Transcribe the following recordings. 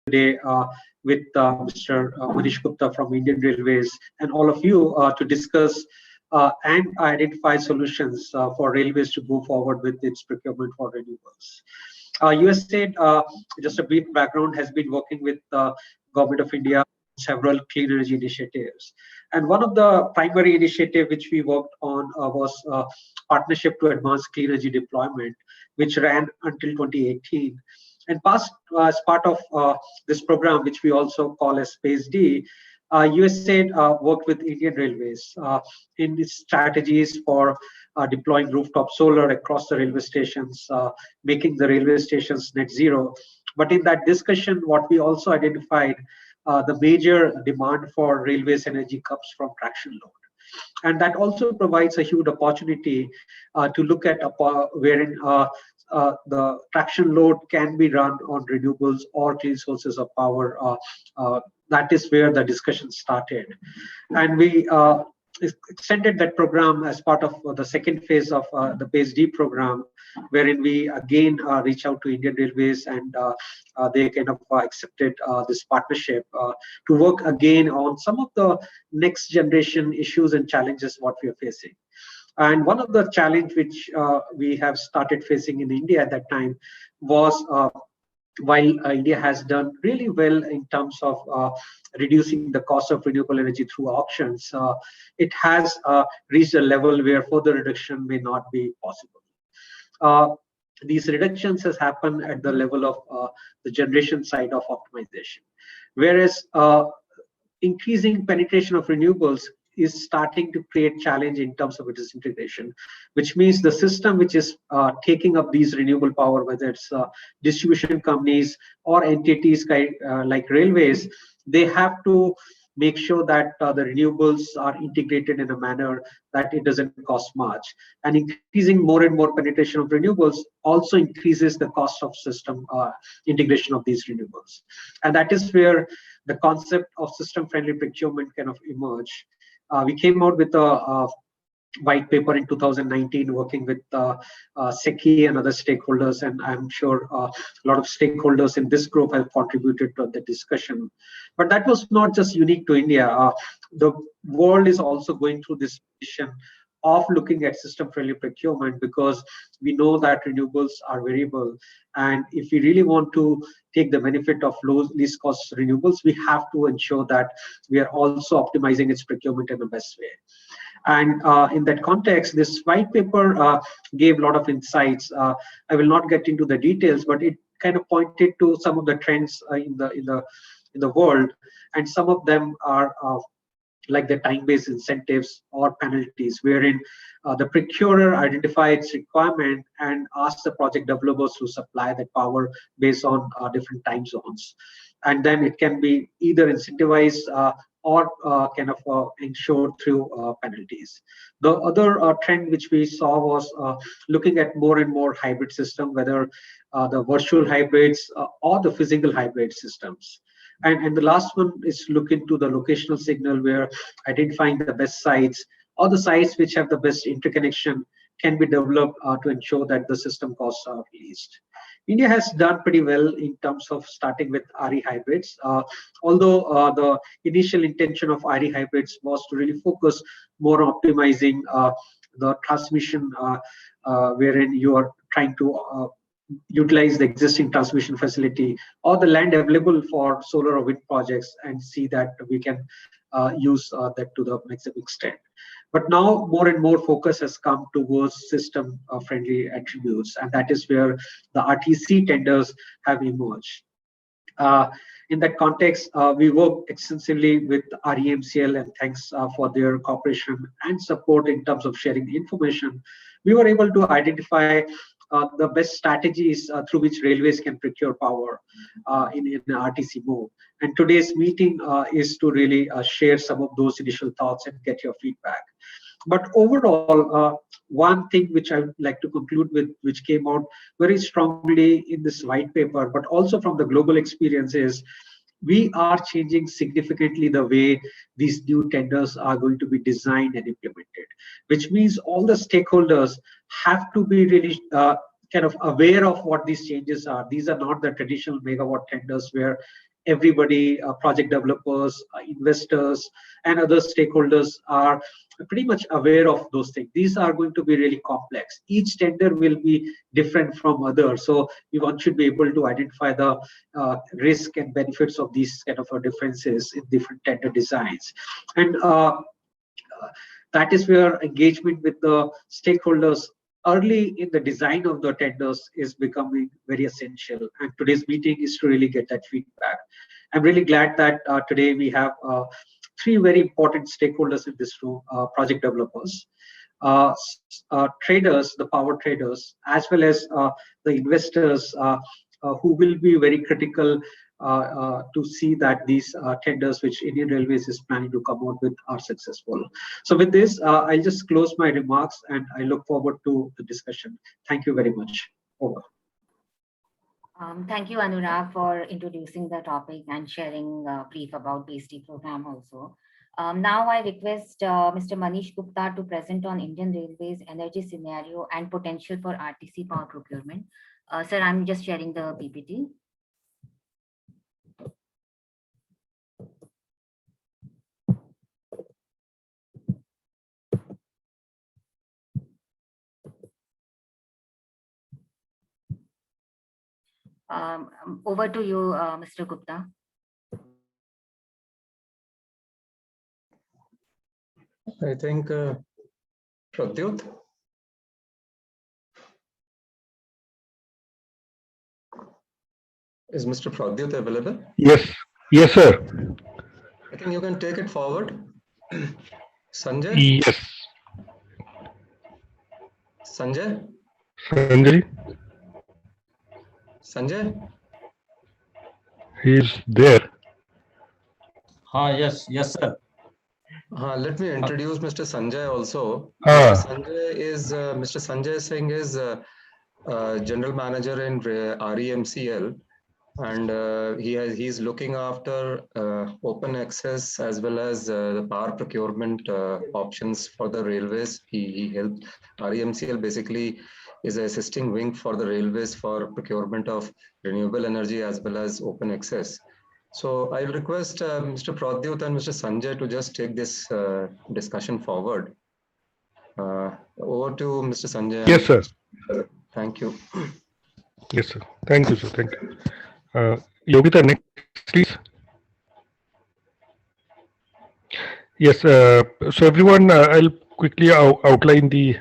today with Mr. Manish Gupta from Indian Railways and all of you to discuss and identify solutions for railways to go forward with its procurement for renewables. USAID, just a brief background, has been working with the Government of India on several clean energy initiatives. And one of the primary initiatives which we worked on was Partnership to Advance Clean Energy Deployment, which ran until 2018. And as part of this program, which we also call as Space D, USAID worked with Indian Railways in its strategies for deploying rooftop solar across the railway stations, making the railway stations net zero. But in that discussion, what we also identified, the major demand for railways energy comes from traction load. And that also provides a huge opportunity to look at wherein the traction load can be run on renewables or clean sources of power. That is where the discussion started. And we extended that program as part of the second phase of the Phase D program, wherein we again reach out to Indian Railways and they kind of accepted this partnership to work again on some of the next generation issues and challenges what we are facing. And one of the challenge which we have started facing in India at that time was while India has done really well in terms of reducing the cost of renewable energy through auctions, it has reached a level where further reduction may not be possible. These reductions has happened at the level of the generation side of optimization, whereas increasing penetration of renewables is starting to create challenge in terms of its disintegration, which means the system which is taking up these renewable power, whether it's distribution companies or entities like railways, they have to make sure that the renewables are integrated in a manner that it doesn't cost much. And increasing more and more penetration of renewables also increases the cost of system integration of these renewables. And that is where the concept of system-friendly procurement kind of emerge. We came out with a white paper in 2019, working with SECI and other stakeholders, and I'm sure a lot of stakeholders in this group have contributed to the discussion. But that was not just unique to India. The world is also going through this vision of looking at system-friendly procurement, because we know that renewables are variable, and if we really want to take the benefit of least cost renewables, we have to ensure that we are also optimizing its procurement in the best way. And in that context, this white paper gave a lot of insights. I will not get into the details, but it kind of pointed to some of the trends in the world, and some of them are like the time-based incentives or penalties, wherein the procurer identifies its requirement and asks the project developers to supply that power based on different time zones. And then it can be either incentivized or kind of ensured through penalties. The other trend which we saw was looking at more and more hybrid system, whether the virtual hybrids or the physical hybrid systems. And the last one is look into the locational signal, where identifying the best sites or the sites which have the best interconnection can be developed to ensure that the system costs are least. India has done pretty well in terms of starting with RE hybrids, although the initial intention of RE hybrids was to really focus more on optimizing the transmission, wherein you are trying to utilize the existing transmission facility or the land available for solar or wind projects and see that we can use that to the maximum extent. But now more and more focus has come towards system friendly attributes, and that is where the RTC tenders have emerged. In that context, we work extensively with REMCL, and thanks for their cooperation and support in terms of sharing the information. We were able to identify the best strategies through which railways can procure power in the RTC mode. And today's meeting is to really share some of those initial thoughts and get your feedback. But overall, one thing which I would like to conclude with, which came out very strongly in this white paper, but also from the global experience, is we are changing significantly the way these new tenders are going to be designed and implemented, which means all the stakeholders have to be really kind of aware of what these changes are. These are not the traditional megawatt tenders where everybody, project developers, investors, and other stakeholders are pretty much aware of those things. These are going to be really complex. Each tender will be different from others. So one should be able to identify the risk and benefits of these kind of differences in different tender designs. And that is where engagement with the stakeholders early in the design of the tenders is becoming very essential. And today's meeting is to really get that feedback. I'm really glad that today we have three very important stakeholders in this room: project developers, traders, the power traders, as well as the investors who will be very critical to see that these tenders which Indian Railways is planning to come out with are successful. So with this, I'll just close my remarks and I look forward to the discussion. Thank you very much. Over. Thank you, Anurag, for introducing the topic and sharing a brief about BST program also. Now I request Mr. Manish Gupta to present on Indian Railways energy scenario and potential for RTC power procurement. Sir, I'm just sharing the PPT. Over to you, Mr. Gupta. I think Pradyut. Is Mr. Pradyut available? Yes, yes, sir. I think you can take it forward. Sanjay? Yes. Sanjay? Sanjay, Sanjay? he's there. Yes, sir. Let me introduce Mr. Sanjay also. Mr. Sanjay Singh is General Manager in REMCL, and he's looking after open access as well as the power procurement options for the railways. He helped REMCL basically is an assisting wing for the railways for procurement of renewable energy as well as open access. So I'll request Mr. Pradyut and Mr. Sanjay to just take this discussion forward. Over to Mr. Sanjay. Yes, sir. Thank you. Yes, sir. Thank you, sir. Thank you. Yogita, next, please. Yes, so everyone, I'll quickly outline the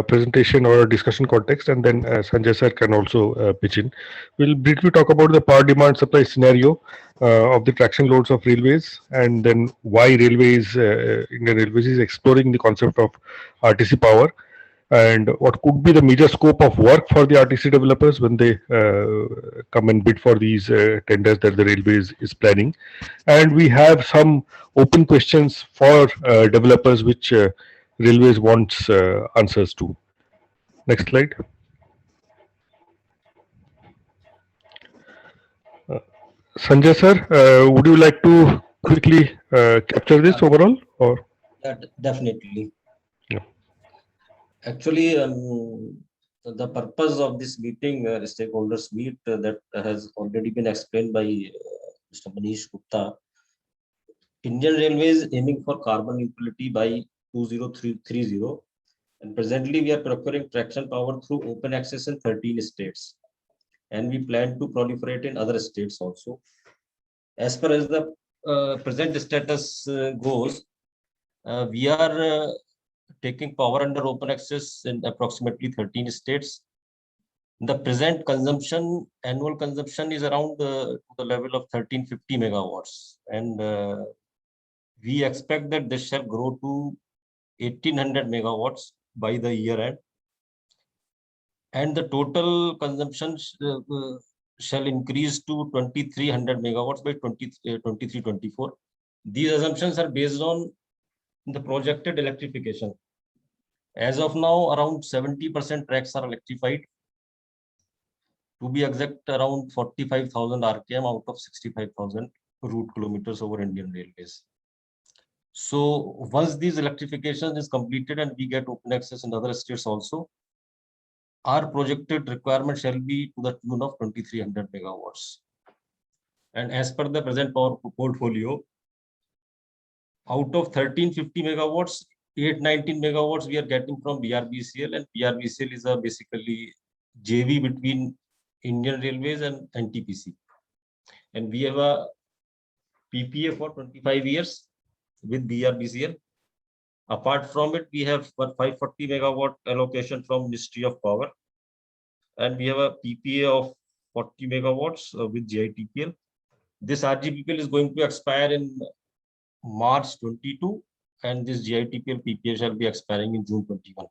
presentation or discussion context, and then Sanjay sir can also pitch in. We'll briefly talk about the power demand supply scenario of the traction loads of railways, and then why Indian Railways is exploring the concept of RTC power, and what could be the major scope of work for the RTC developers when they come and bid for these tenders that the railways is planning. And we have some open questions for developers which railways wants answers to. Next slide. Sanjay sir, would you like to quickly capture this overall, or? Definitely. Yeah. Actually, the purpose of this meeting, stakeholders meet, that has already been explained by Mr. Manish Gupta. Indian Railways aiming for carbon neutrality by 2030, and presently we are procuring traction power through open access in 13 states, and we plan to proliferate in other states also. As far as the present status goes, we are taking power under open access in approximately 13 states. The present consumption, annual consumption, is around the level of 1350 megawatts, and we expect that this shall grow to 1800 megawatts by the year end, and the total consumption shall increase to 2300 megawatts by 23-24. These assumptions are based on the projected electrification. As of now, around 70% tracks are electrified. To be exact, around 45,000 RKM out of 65,000 route kilometers over Indian Railways. So once these electrification is completed and we get open access in other states also, our projected requirement shall be to the tune of 2300 megawatts. And as per the present power portfolio, out of 1350 megawatts, 819 megawatts we are getting from BRBCL, and BRBCL is a basically JV between Indian Railways and NTPC. And we have a PPA for 25 years with BRBCL. Apart from it, we have 540 megawatt allocation from Ministry of Power. And we have a PPA of 40 megawatts with GITPL. This RGPPL is going to expire in March 22, and this GITPL PPA shall be expiring in June 21.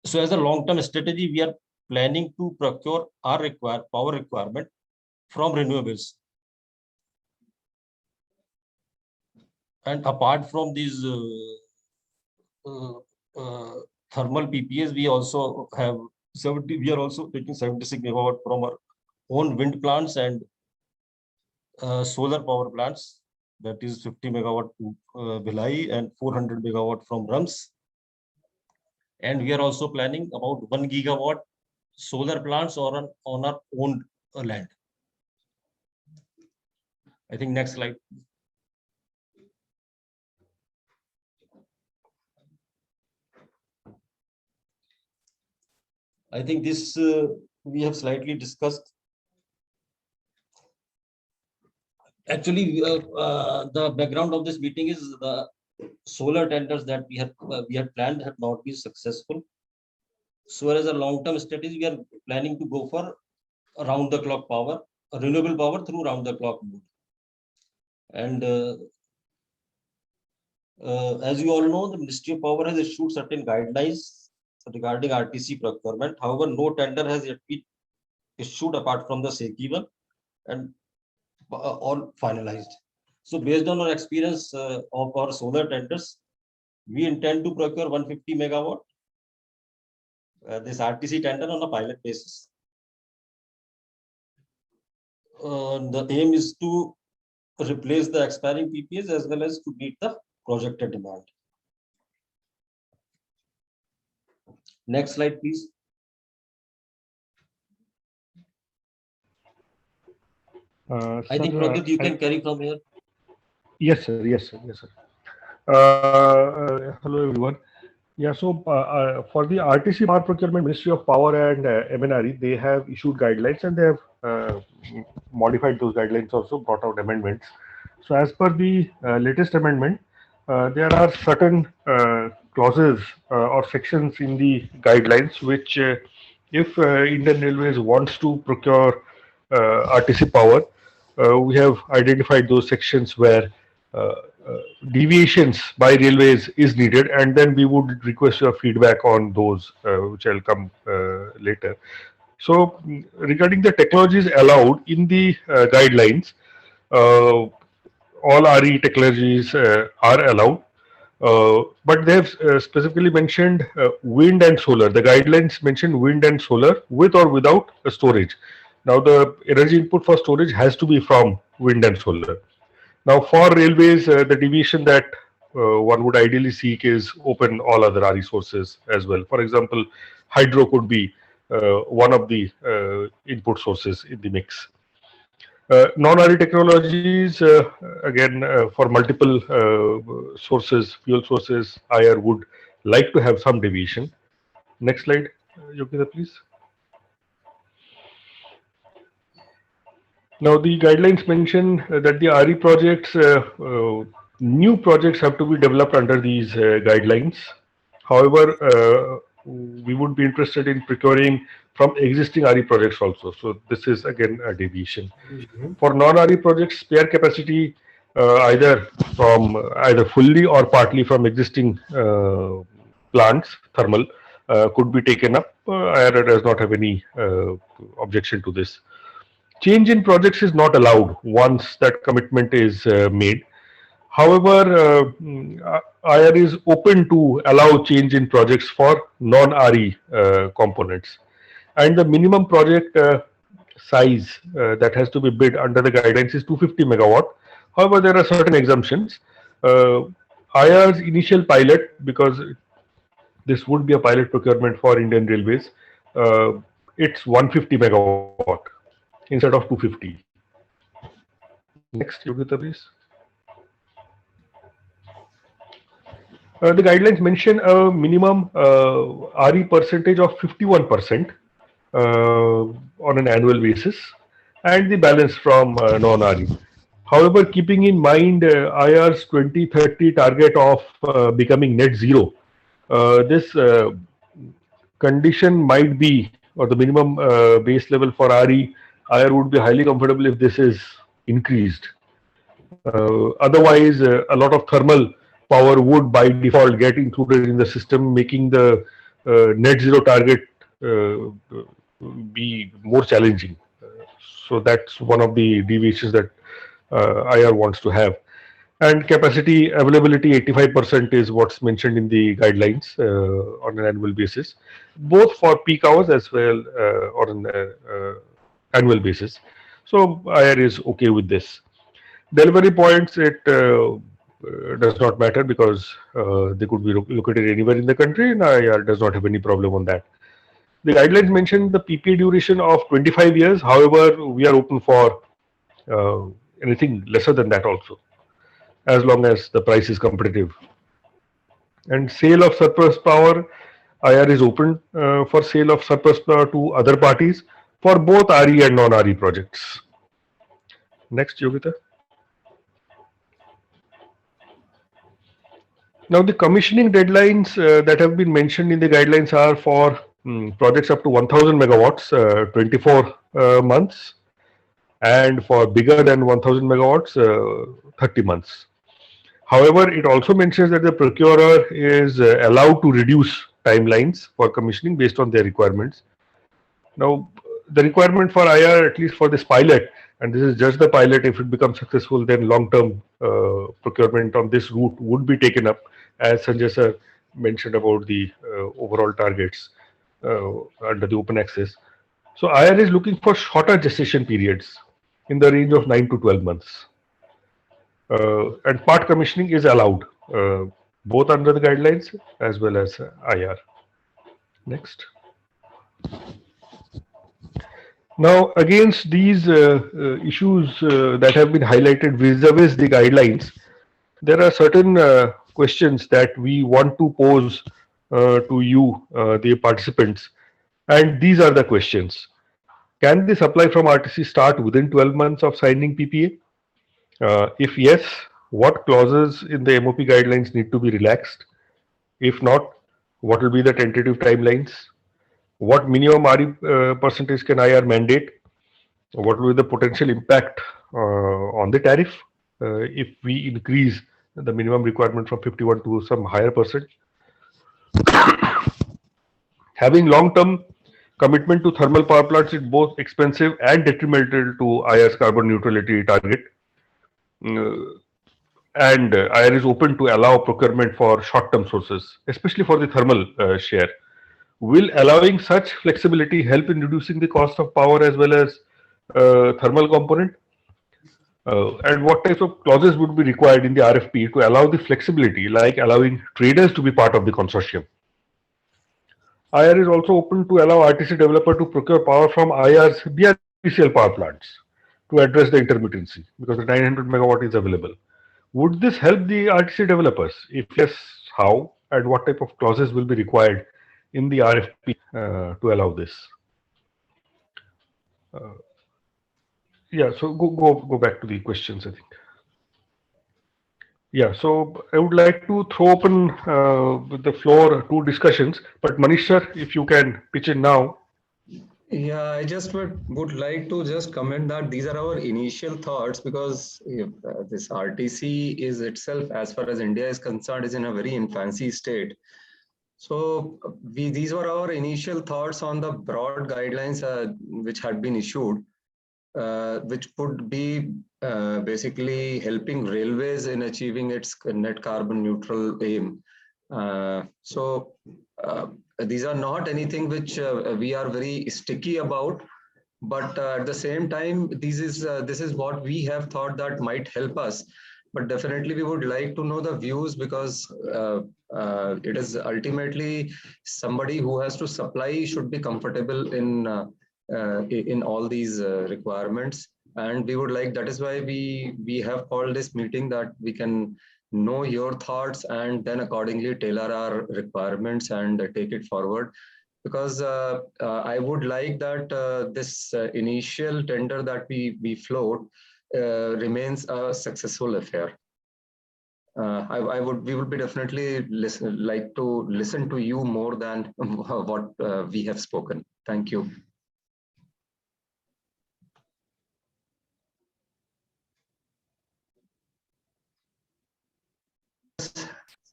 So as a long-term strategy, we are planning to procure our power requirement from renewables. And apart from these thermal PPAs, we also have we are also taking 76 megawatt from our own wind plants and solar power plants. That is 50 megawatt to Bhilai and 400 megawatt from RUMS. And we are also planning about 1 gigawatt solar plants on our own land. I think next slide. I think this we have slightly discussed. Actually, the background of this meeting is the solar tenders that we had planned have not been successful. So as a long-term strategy, we are planning to go for round-the-clock power, renewable power through round-the-clock mode. And as you all know, the Ministry of Power has issued certain guidelines regarding RTC procurement. However, no tender has yet been issued apart from the SECI one, and all finalized. So based on our experience of our solar tenders, we intend to procure 150 megawatt this RTC tender on a pilot basis. The aim is to replace the expiring PPAs as well as to meet the projected demand. Next slide, please. I think Pradeep, you can carry from here. Yes, sir. Yes, sir. Yes, sir. Hello, everyone. Yeah, so for the RTC power procurement, Ministry of Power and MNRE, they have issued guidelines and they have modified those guidelines, also brought out amendments. So as per the latest amendment, there are certain clauses or sections in the guidelines which if Indian Railways wants to procure RTC power, we have identified those sections where deviations by railways is needed, and then we would request your feedback on those, which I'll come later. So regarding the technologies allowed in the guidelines, all RE technologies are allowed, but they have specifically mentioned wind and solar. The guidelines mention wind and solar with or without storage. Now the energy input for storage has to be from wind and solar. Now, for railways, the deviation that one would ideally seek is open all other RE sources as well. For example, hydro could be one of the input sources in the mix. Non-RE technologies, again, for multiple sources, fuel sources, IR would like to have some deviation. Next slide, Yogita, please. Now, the guidelines mention that the RE projects, new projects have to be developed under these guidelines. However, we would be interested in procuring from existing RE projects also. So this is again a deviation. For non-RE projects, spare capacity either fully or partly from existing plants, thermal, could be taken up. IRA does not have any objection to this. Change in projects is not allowed once that commitment is made. However, IR is open to allow change in projects for non-RE components. And the minimum project size that has to be bid under the guidelines is 250 megawatt. However, there are certain exemptions. IR's initial pilot, because this would be a pilot procurement for Indian Railways, it's 150 megawatt. instead of 250. Next, Yogita, please. The guidelines mention a minimum RE percentage of 51% on an annual basis, and the balance from non-RE. However, keeping in mind IR's 2030 target of becoming net zero, this condition might be, or the minimum base level for RE, IR would be highly comfortable if this is increased. Otherwise, a lot of thermal power would by default get included in the system, making the net zero target be more challenging. So that's one of the deviations that IR wants to have. And capacity availability 85% is what's mentioned in the guidelines on an annual basis, both for peak hours as well on an annual basis. So IR is okay with this. Delivery points, it does not matter because they could be located anywhere in the country, and IR does not have any problem on that. The guidelines mention the PPA duration of 25 years. However, we are open for anything lesser than that also, as long as the price is competitive. And sale of surplus power, IR is open for sale of surplus power to other parties for both RE and non-RE projects. Next, Yogita. Now, the commissioning deadlines that have been mentioned in the guidelines are for projects up to 1000 megawatts, 24 months, and for bigger than 1000 megawatts, 30 months. However, it also mentions that the procurer is allowed to reduce timelines for commissioning based on their requirements. Now, the requirement for IR, at least for this pilot, and this is just the pilot, if it becomes successful, then long-term procurement on this route would be taken up, as Sanjay sir mentioned about the overall targets under the open access. So IR is looking for shorter gestation periods in the range of 9 to 12 months. And part commissioning is allowed, both under the guidelines as well as IR. Next. Now, against these issues that have been highlighted vis-a-vis the guidelines, there are certain questions that we want to pose to you, the participants, and these are the questions. Can the supply from RTC start within 12 months of signing PPA? If yes, what clauses in the MOP guidelines need to be relaxed? If not, what will be the tentative timelines? What minimum RE percentage can IR mandate? What will be the potential impact on the tariff if we increase the minimum requirement from 51 to some higher percent? Having long-term commitment to thermal power plants is both expensive and detrimental to IR's carbon neutrality target. And IR is open to allow procurement for short-term sources, especially for the thermal share. Will allowing such flexibility help in reducing the cost of power as well as thermal component? And what types of clauses would be required in the RFP to allow the flexibility, like allowing traders to be part of the consortium? IR is also open to allow RTC developer to procure power from IR's BRCL power plants to address the intermittency, because the 900 megawatt is available. Would this help the RTC developers? If yes, how and what type of clauses will be required in the RFP to allow this? Yeah, so go back to the questions, I think. Yeah, so I would like to throw open the floor to discussions, but Manish sir, if you can pitch in now. Yeah, I just would like to just comment that these are our initial thoughts, because this RTC is itself, as far as India is concerned, is in a very infancy state. So these were our initial thoughts on the broad guidelines which had been issued, which would be basically helping railways in achieving its net carbon neutral aim. So these are not anything which we are very sticky about, but at the same time, this is what we have thought that might help us. But definitely we would like to know the views, because it is ultimately somebody who has to supply should be comfortable in in all these requirements. And we would like, that is why we have called this meeting, that we can know your thoughts and then accordingly tailor our requirements and take it forward. Because I would like that this initial tender that we float remains a successful affair. We would be definitely like to listen to you more than what we have spoken. Thank you.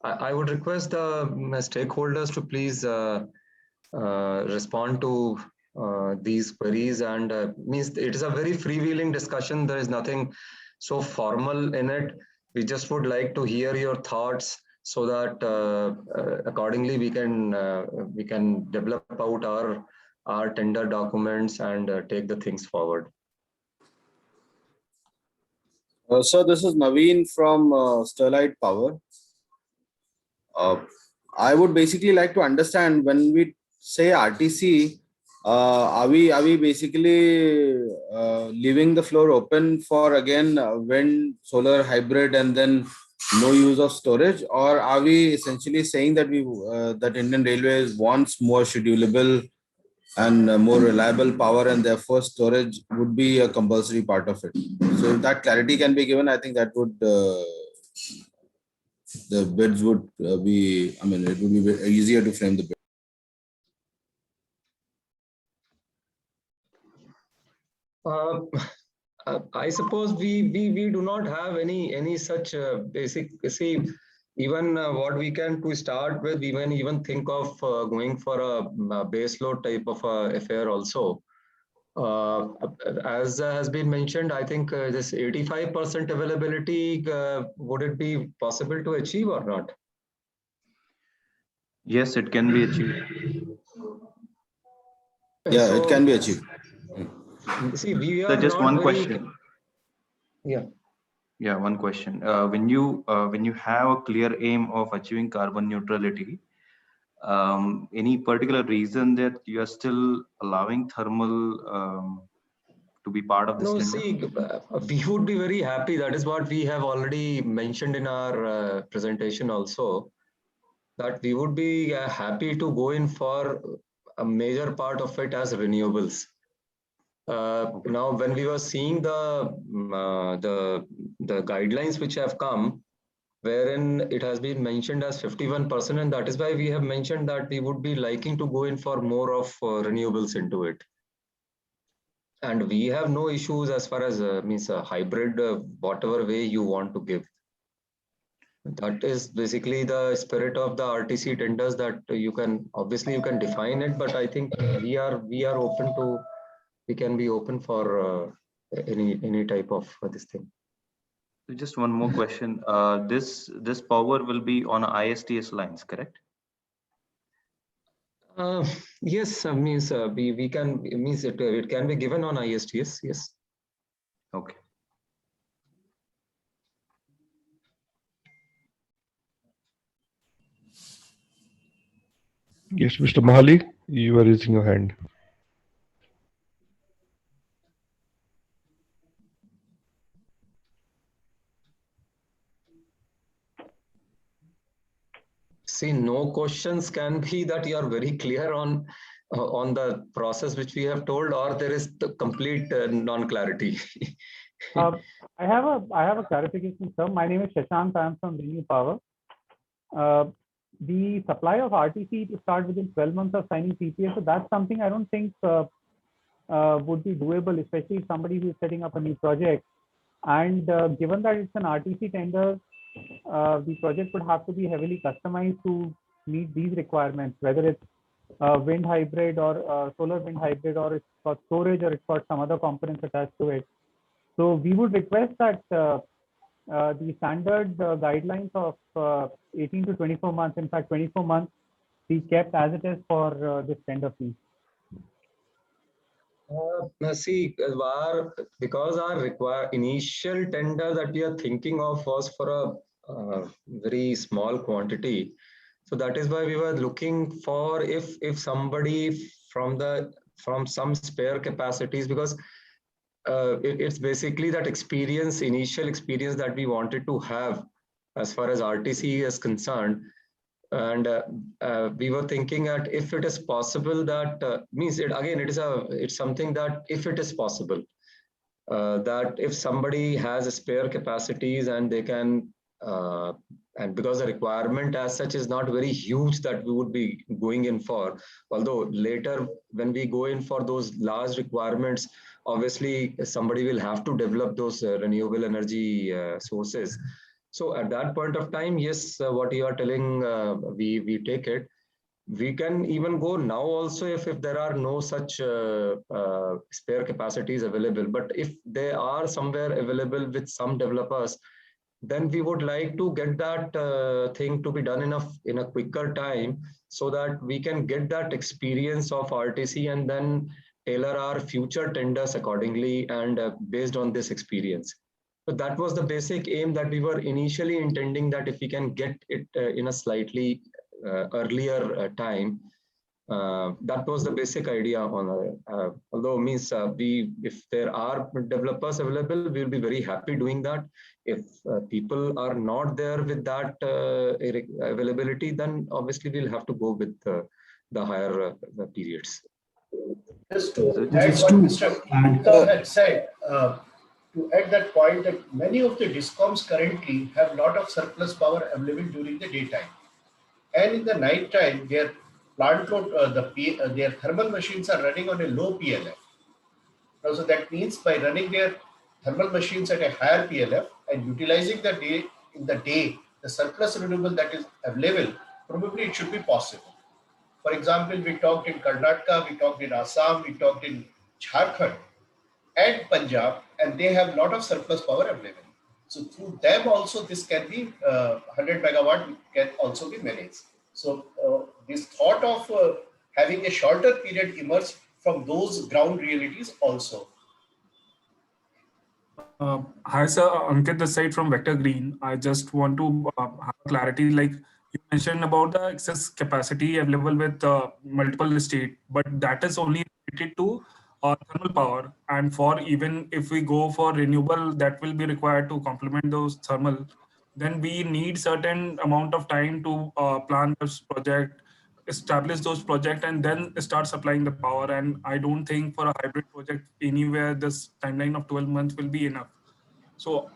I would request the stakeholders to please respond to these queries, and means it is a very freewheeling discussion. There is nothing so formal in it. We just would like to hear your thoughts so that accordingly we can develop out our tender documents and take the things forward. So this is Naveen from Sterlite Power. I would basically like to understand, when we say RTC, are we basically leaving the floor open for again wind, solar, hybrid, and then no use of storage, or are we essentially saying that that Indian Railways wants more schedulable and more reliable power, and therefore storage would be a compulsory part of it? So if that clarity can be given, I think that would the bids would be, I mean, it would be easier to frame the bid. I suppose we do not have any such basic, see, even what we can to start with, we can even think of going for a base load type of affair also. As has been mentioned, I think this 85% availability, would it be possible to achieve or not? Yes, it can be achieved. Yeah, So, it can be achieved. see, we So are just not one very, question. Yeah, one question. When you have a clear aim of achieving carbon neutrality, any particular reason that you are still allowing thermal to be part of this no, tender? see, we would be very happy. That is what we have already mentioned in our presentation also, that we would be happy to go in for a major part of it as renewables. Now, when we were seeing the guidelines which have come, wherein it has been mentioned as 51%, and that is why we have mentioned that we would be liking to go in for more of renewables into it. And we have no issues as far as means a hybrid, whatever way you want to give. That is basically the spirit of the RTC tenders, that you can define it, but I think we are open to, we can be open for any type of this thing. Just one more question. This power will be on ISTS lines, correct? Yes, means we can, means it can be given on ISTS. Yes. Okay. Yes, Mr. Mahali, you are raising your hand. See, no questions can be that you are very clear on the process which we have told, or there is the complete non-clarity. I have a clarification, sir. My name is Shashank. I am from ReNew Power. The supply of RTC to start within 12 months of signing PPA, so that's something I don't think would be doable, especially if somebody who is setting up a new project. And given that it's an RTC tender, the project would have to be heavily customized to meet these requirements, whether it's wind hybrid or solar wind hybrid, or it's got storage, or it's got some other components attached to it. So we would request that the standard guidelines of 18 to 24 months, in fact 24 months, be kept as it is for this tender fee. See, because our initial tender that we are thinking of was for a very small quantity. So that is why we were looking for, if somebody from the from some spare capacities, because it's basically that experience, initial experience that we wanted to have as far as RTC is concerned. And we were thinking that if it is possible, that means it again, it's something that if it is possible, that if somebody has spare capacities and they can, and because the requirement as such is not very huge that we would be going in for, although later when we go in for those large requirements, obviously somebody will have to develop those renewable energy sources. So at that point of time, yes, what you are telling, we take it. We can even go now also if there are no such spare capacities available. But if they are somewhere available with some developers, then we would like to get that thing to be done in a quicker time, so that we can get that experience of RTC and then tailor our future tenders accordingly and based on this experience. So that was the basic aim that we were initially intending, that if we can get it in a slightly earlier time. That was the basic idea on although means if there are developers available, we'll be very happy doing that. If people are not there with that availability, then obviously we'll have to go with the higher periods. Just to add what Mr. Gupta had said, to add that point, that many of the DISCOMs currently have a lot of surplus power available during the daytime. And in the night time, their plant load, their thermal machines are running on a low PLF. So that means by running their thermal machines at a higher PLF and utilizing the day, the surplus renewable that is available, probably it should be possible. For example, we talked in Karnataka, we talked in Assam, we talked in Jharkhand and Punjab, and they have a lot of surplus power available. So through them also, this can be 100 megawatt can also be managed. So this thought of having a shorter period emerged from those ground realities also. Hi sir, Ankit this side from Vector Green. I just want to have clarity, like you mentioned about the excess capacity available with multiple state, but that is only related to thermal power, and for even if we go for renewable that will be required to complement those thermal, then we need certain amount of time to plan this project, establish those projects, and then start supplying the power. And I don't think for a hybrid project anywhere this timeline of 12 months will be enough. So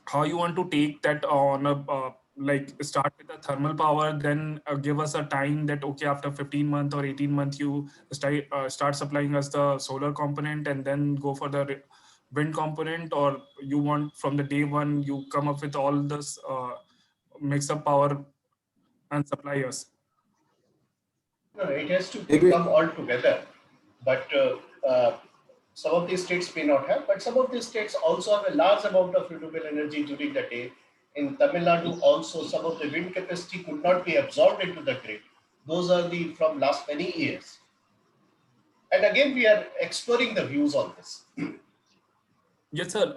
how you want to take that on a like start with the thermal power, then give us a time that okay, after 15 months or 18 months you start supplying us the solar component, and then go for the wind component, or you want from the day one you come up with all this mix up power and supply us? No, it has to come all together, but some of these states may not have, but some of these states also have a large amount of renewable energy during the day. In Tamil Nadu also, some of the wind capacity could not be absorbed into the grid. Those are from last many years. And again, we are exploring the views on this. Yes, sir.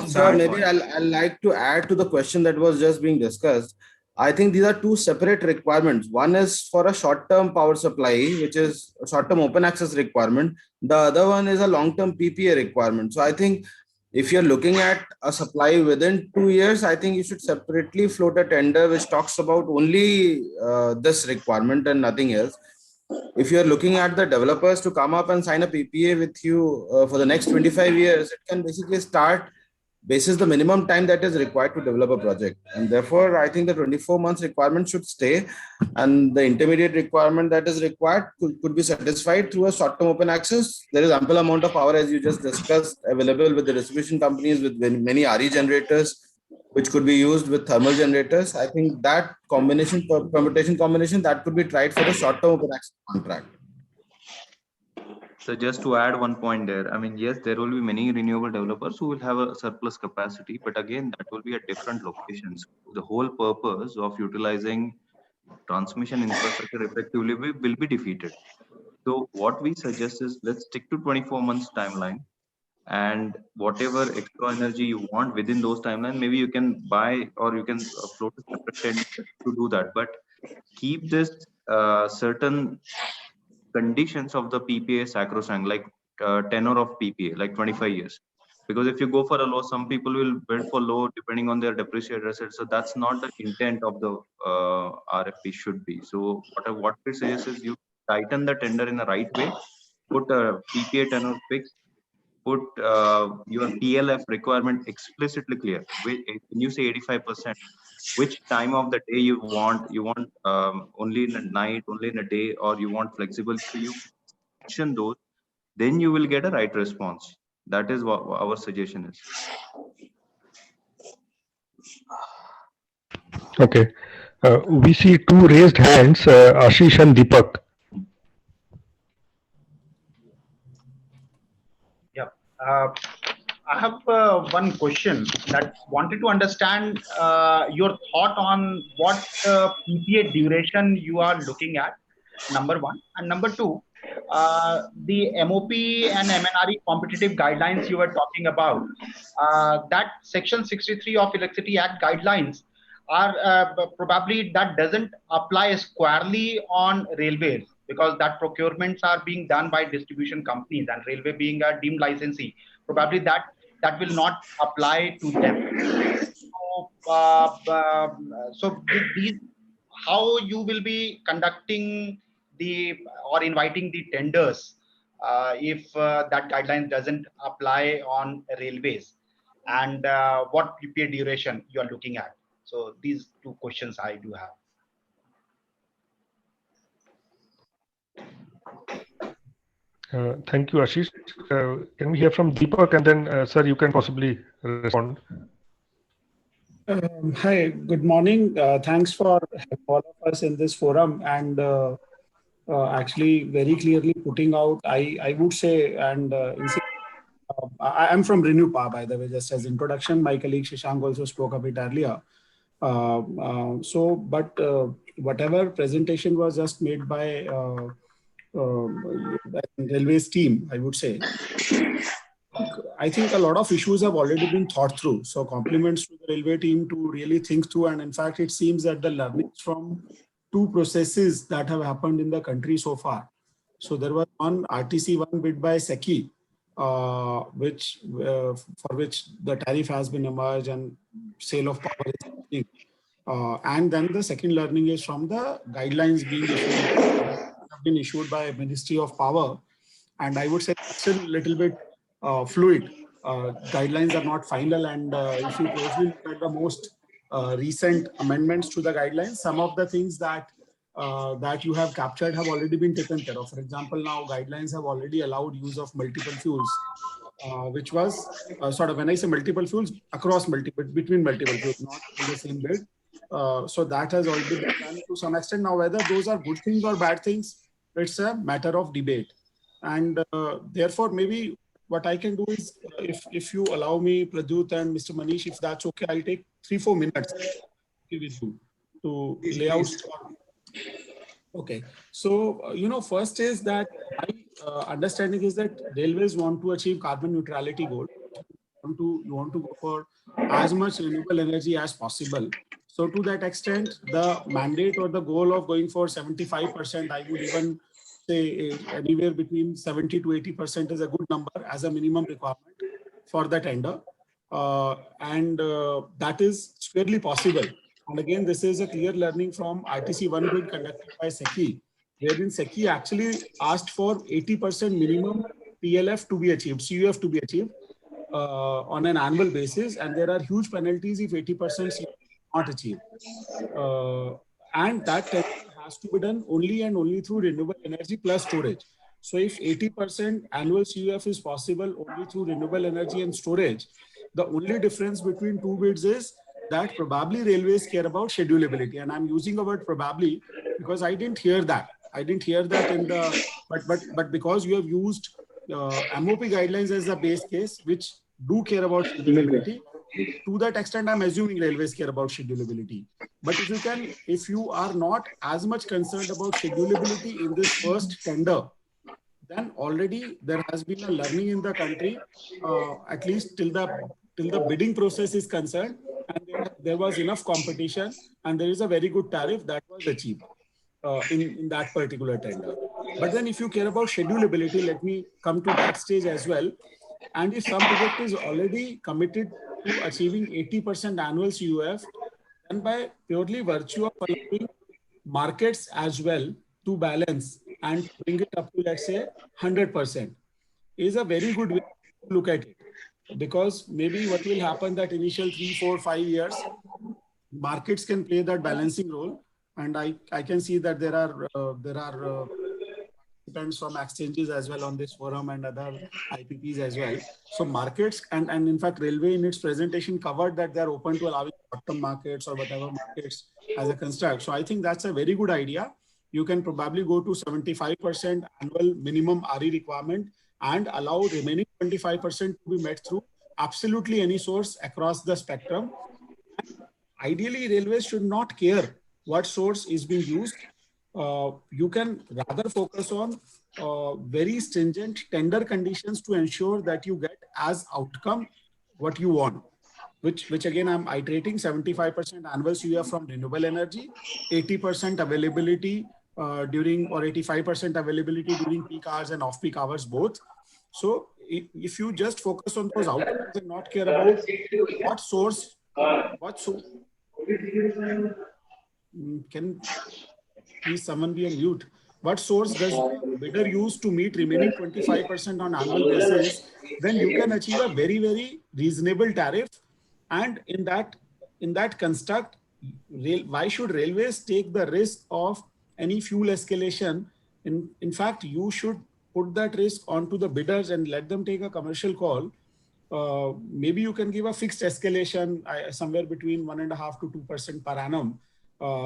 Sir, maybe I'll like to add to the question that was just being discussed. I think these are two separate requirements. One is for a short-term power supply, which is a short-term open access requirement. The other one is a long-term PPA requirement. So I think if you're looking at a supply within 2 years, I think you should separately float a tender which talks about only this requirement and nothing else. If you're looking at the developers to come up and sign a PPA with you for the next 25 years, it can basically start basis the minimum time that is required to develop a project. And therefore, I think the 24 months requirement should stay, and the intermediate requirement that is required could be satisfied through a short-term open access. There is ample amount of power, as you just discussed, available with the distribution companies, with many RE generators, which could be used with thermal generators. I think that combination, permutation combination, that could be tried for the short-term open access contract. So just to add one point there, I mean, yes, there will be many renewable developers who will have a surplus capacity, but again, that will be at different locations. The whole purpose of utilizing transmission infrastructure effectively will be defeated. So what we suggest is, let's stick to 24 months timeline, and whatever extra energy you want within those timelines, maybe you can buy or you can float a separate tender to do that, but keep this certain conditions of the PPA sacrosanct, like tenure of PPA, like 25 years. Because if you go for a low, some people will bid for low depending on their depreciated assets. So that's not the intent of the RFP should be. So what we suggest is you tighten the tender in the right way, put a PPA tenure fixed, put your PLF requirement explicitly clear. When you say 85%, which time of the day you want only in a night, only in a day, or you want flexible. So you mention those, then you will get a right response. That is what our suggestion is. Okay. We see two raised hands, Ashish and Deepak. Yeah. I have one question that wanted to understand your thought on what PPA duration you are looking at, number one. And number two, the MOP and MNRE competitive guidelines you were talking about, that Section 63 of Electricity Act guidelines are probably that doesn't apply squarely on railways, because that procurements are being done by distribution companies, and railway being a deemed licensee, probably that will not apply to them. So with these, how you will be conducting or inviting the tenders if that guideline doesn't apply on railways, and what PPA duration you are looking at? So these two questions I do have. Thank you, Ashish. Can we hear from Deepak, and then, sir, you can possibly respond. Hi, good morning. Thanks for all of us in this forum, and actually very clearly putting out, I would say, and I'm from ReNew Power, by the way, just as introduction. My colleague Shashank also spoke a bit earlier. Whatever presentation was just made by Railways team, I would say, I think a lot of issues have already been thought through. So compliments to the railway team to really think through. And in fact, it seems that the learnings from two processes that have happened in the country so far. So there was one RTC1 bid by SECI, for which the tariff has been emerged and sale of power is happening. And then the second learning is from the guidelines have been issued by Ministry of Power. And I would say it's still a little bit fluid. Guidelines are not final. And if you closely look at the most recent amendments to the guidelines, some of the things that you have captured have already been taken care of. For example, now guidelines have already allowed use of multiple fuels, which was sort of, when I say multiple fuels, between multiple fuels, not in the same bid. So that has already been done to some extent. Now, whether those are good things or bad things, it's a matter of debate. And therefore, maybe what I can do is, if you allow me, Pradyut and Mr. Manish, if that's okay, I'll take 3-4 minutes with you to lay out. Okay. So, first is that my understanding is that railways want to achieve carbon neutrality goal. You want to go for as much renewable energy as possible. So to that extent, the mandate or the goal of going for 75%, I would even say anywhere between 70 to 80% is a good number as a minimum requirement for the tender. And that is squarely possible. And again, this is a clear learning from RTC1 bid conducted by SECI, wherein SECI actually asked for 80% minimum PLF to be achieved, CUF to be achieved on an annual basis. And there are huge penalties if 80% is not achieved. And that has to be done only and only through renewable energy plus storage. So if 80% annual CUF is possible only through renewable energy and storage, the only difference between two bids is that probably railways care about schedulability. And I'm using the word probably because I didn't hear that. In the, but because you have used MOP guidelines as the base case, which do care about schedulability, to that extent, I'm assuming railways care about schedulability. But if you are not as much concerned about schedulability in this first tender, then already there has been a learning in the country, at least till the bidding process is concerned, and there was enough competition, and there is a very good tariff that was achieved in that particular tender. But then if you care about schedulability, let me come to that stage as well. And if some project is already committed to achieving 80% annual CUF, then by purely virtue of allowing markets as well to balance and bring it up to, let's say, 100% is a very good way to look at it. Because maybe what will happen that initial 3, 4, 5 years, markets can play that balancing role. And I can see that there are participants from exchanges as well on this forum and other IPPs as well. So markets and in fact, Railway in its presentation covered that they're open to allowing short-term markets or whatever markets as a construct. So I think that's a very good idea. You can probably go to 75% annual minimum RE requirement and allow remaining 25% to be met through absolutely any source across the spectrum. Ideally, railways should not care what source is being used. You can rather focus on very stringent tender conditions to ensure that you get as outcome what you want, which again, I'm iterating 75% annual CUF from renewable energy, 80% availability during or 85% availability during peak hours and off-peak hours both. So if you just focus on those outcomes and not care about what source, can please someone be on mute? What source does the bidder use to meet remaining 25% on annual basis? Then you can achieve a very, very reasonable tariff. And in that construct, why should railways take the risk of any fuel escalation? In fact, you should put that risk onto the bidders and let them take a commercial call. Maybe you can give a fixed escalation somewhere between 1.5% to 2% per annum,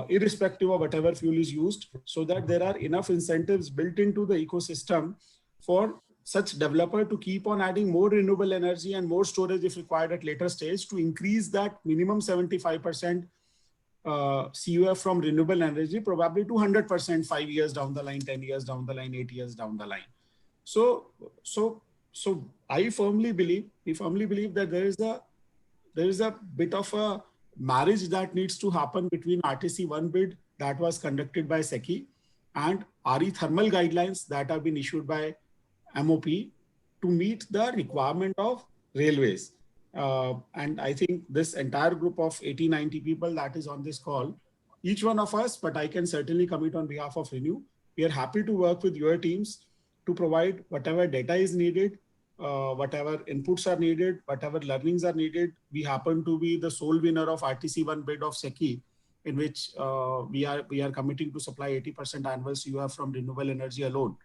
irrespective of whatever fuel is used, so that there are enough incentives built into the ecosystem for such developer to keep on adding more renewable energy and more storage if required at later stage to increase that minimum 75% CUF from renewable energy, probably to 100% 5 years down the line, 10 years down the line, 8 years down the line. So I firmly believe that there is a bit of a marriage that needs to happen between RTC 1 bid that was conducted by SECI and RE thermal guidelines that have been issued by MOP to meet the requirement of railways. And I think this entire group of 80-90 people that is on this call, each one of us, but I can certainly commit on behalf of ReNew, we are happy to work with your teams to provide whatever data is needed, whatever inputs are needed, whatever learnings are needed. We happen to be the sole winner of RTC 1 bid of SECI, in which we are committing to supply 80% annual CUF from renewable energy alone.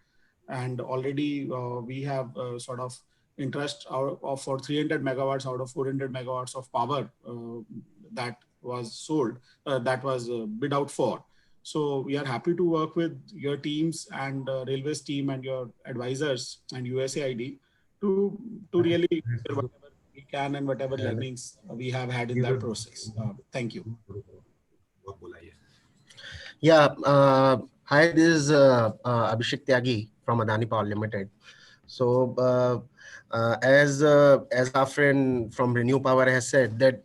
And already we have sort of interest for 300 megawatts out of 400 megawatts of power that was sold, that was bid out for. So we are happy to work with your teams and Railways team and your advisors and USAID to really whatever we can and whatever learnings we have had in that process. Thank you. Yeah. Hi, this is Abhishek Tyagi from Adani Power Limited. So as our friend from Renew Power has said, that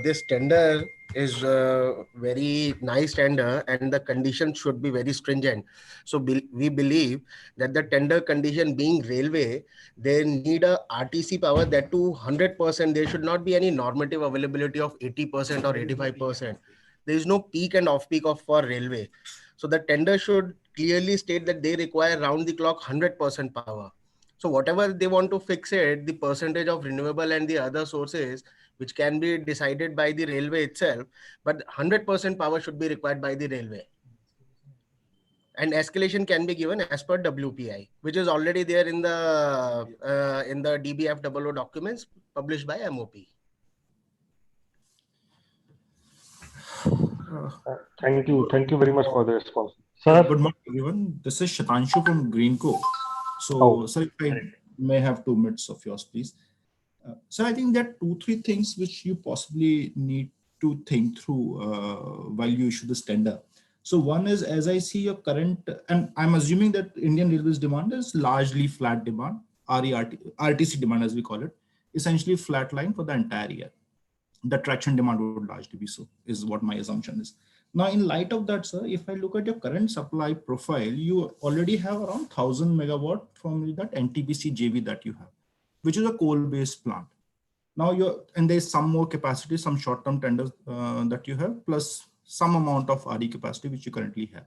this tender is a very nice tender and the conditions should be very stringent. So we believe that the tender condition being railway, they need a RTC power that to 100%. There should not be any normative availability of 80% or 85%. There is no peak and off peak for railway. So the tender should clearly state that they require round the clock 100% power. So whatever they want to fix it, the percentage of renewable and the other sources, which can be decided by the railway itself, but 100% power should be required by the railway. And escalation can be given as per WPI, which is already there in the DBFOO documents published by MOP. Thank you very much for the response. Sir, good morning, everyone. This is Shatanshu from Greenco. So, sir, if I may have 2 minutes of yours, please. So I think there are 2-3 things which you possibly need to think through while you issue this tender. So one is, as I see your current, and I'm assuming that Indian Railways demand is largely flat demand, RTC demand as we call it, essentially flat line for the entire year. The traction demand would largely be so, is what my assumption is. Now, in light of that, sir, if I look at your current supply profile, you already have around 1000 megawatt from that NTPC JV that you have, which is a coal-based plant. Now and there's some more capacity, some short-term tenders that you have, plus some amount of RE capacity which you currently have.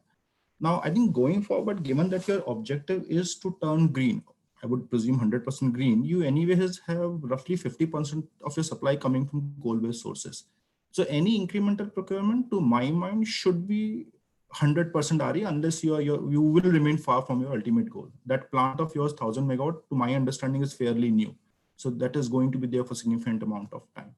Now, I think going forward, given that your objective is to turn green, I would presume 100% green, you anyways have roughly 50% of your supply coming from coal-based sources. So any incremental procurement, to my mind, should be 100% RE unless you will remain far from your ultimate goal. That plant of yours, 1000 megawatt, to my understanding, is fairly new. So that is going to be there for significant amount of time.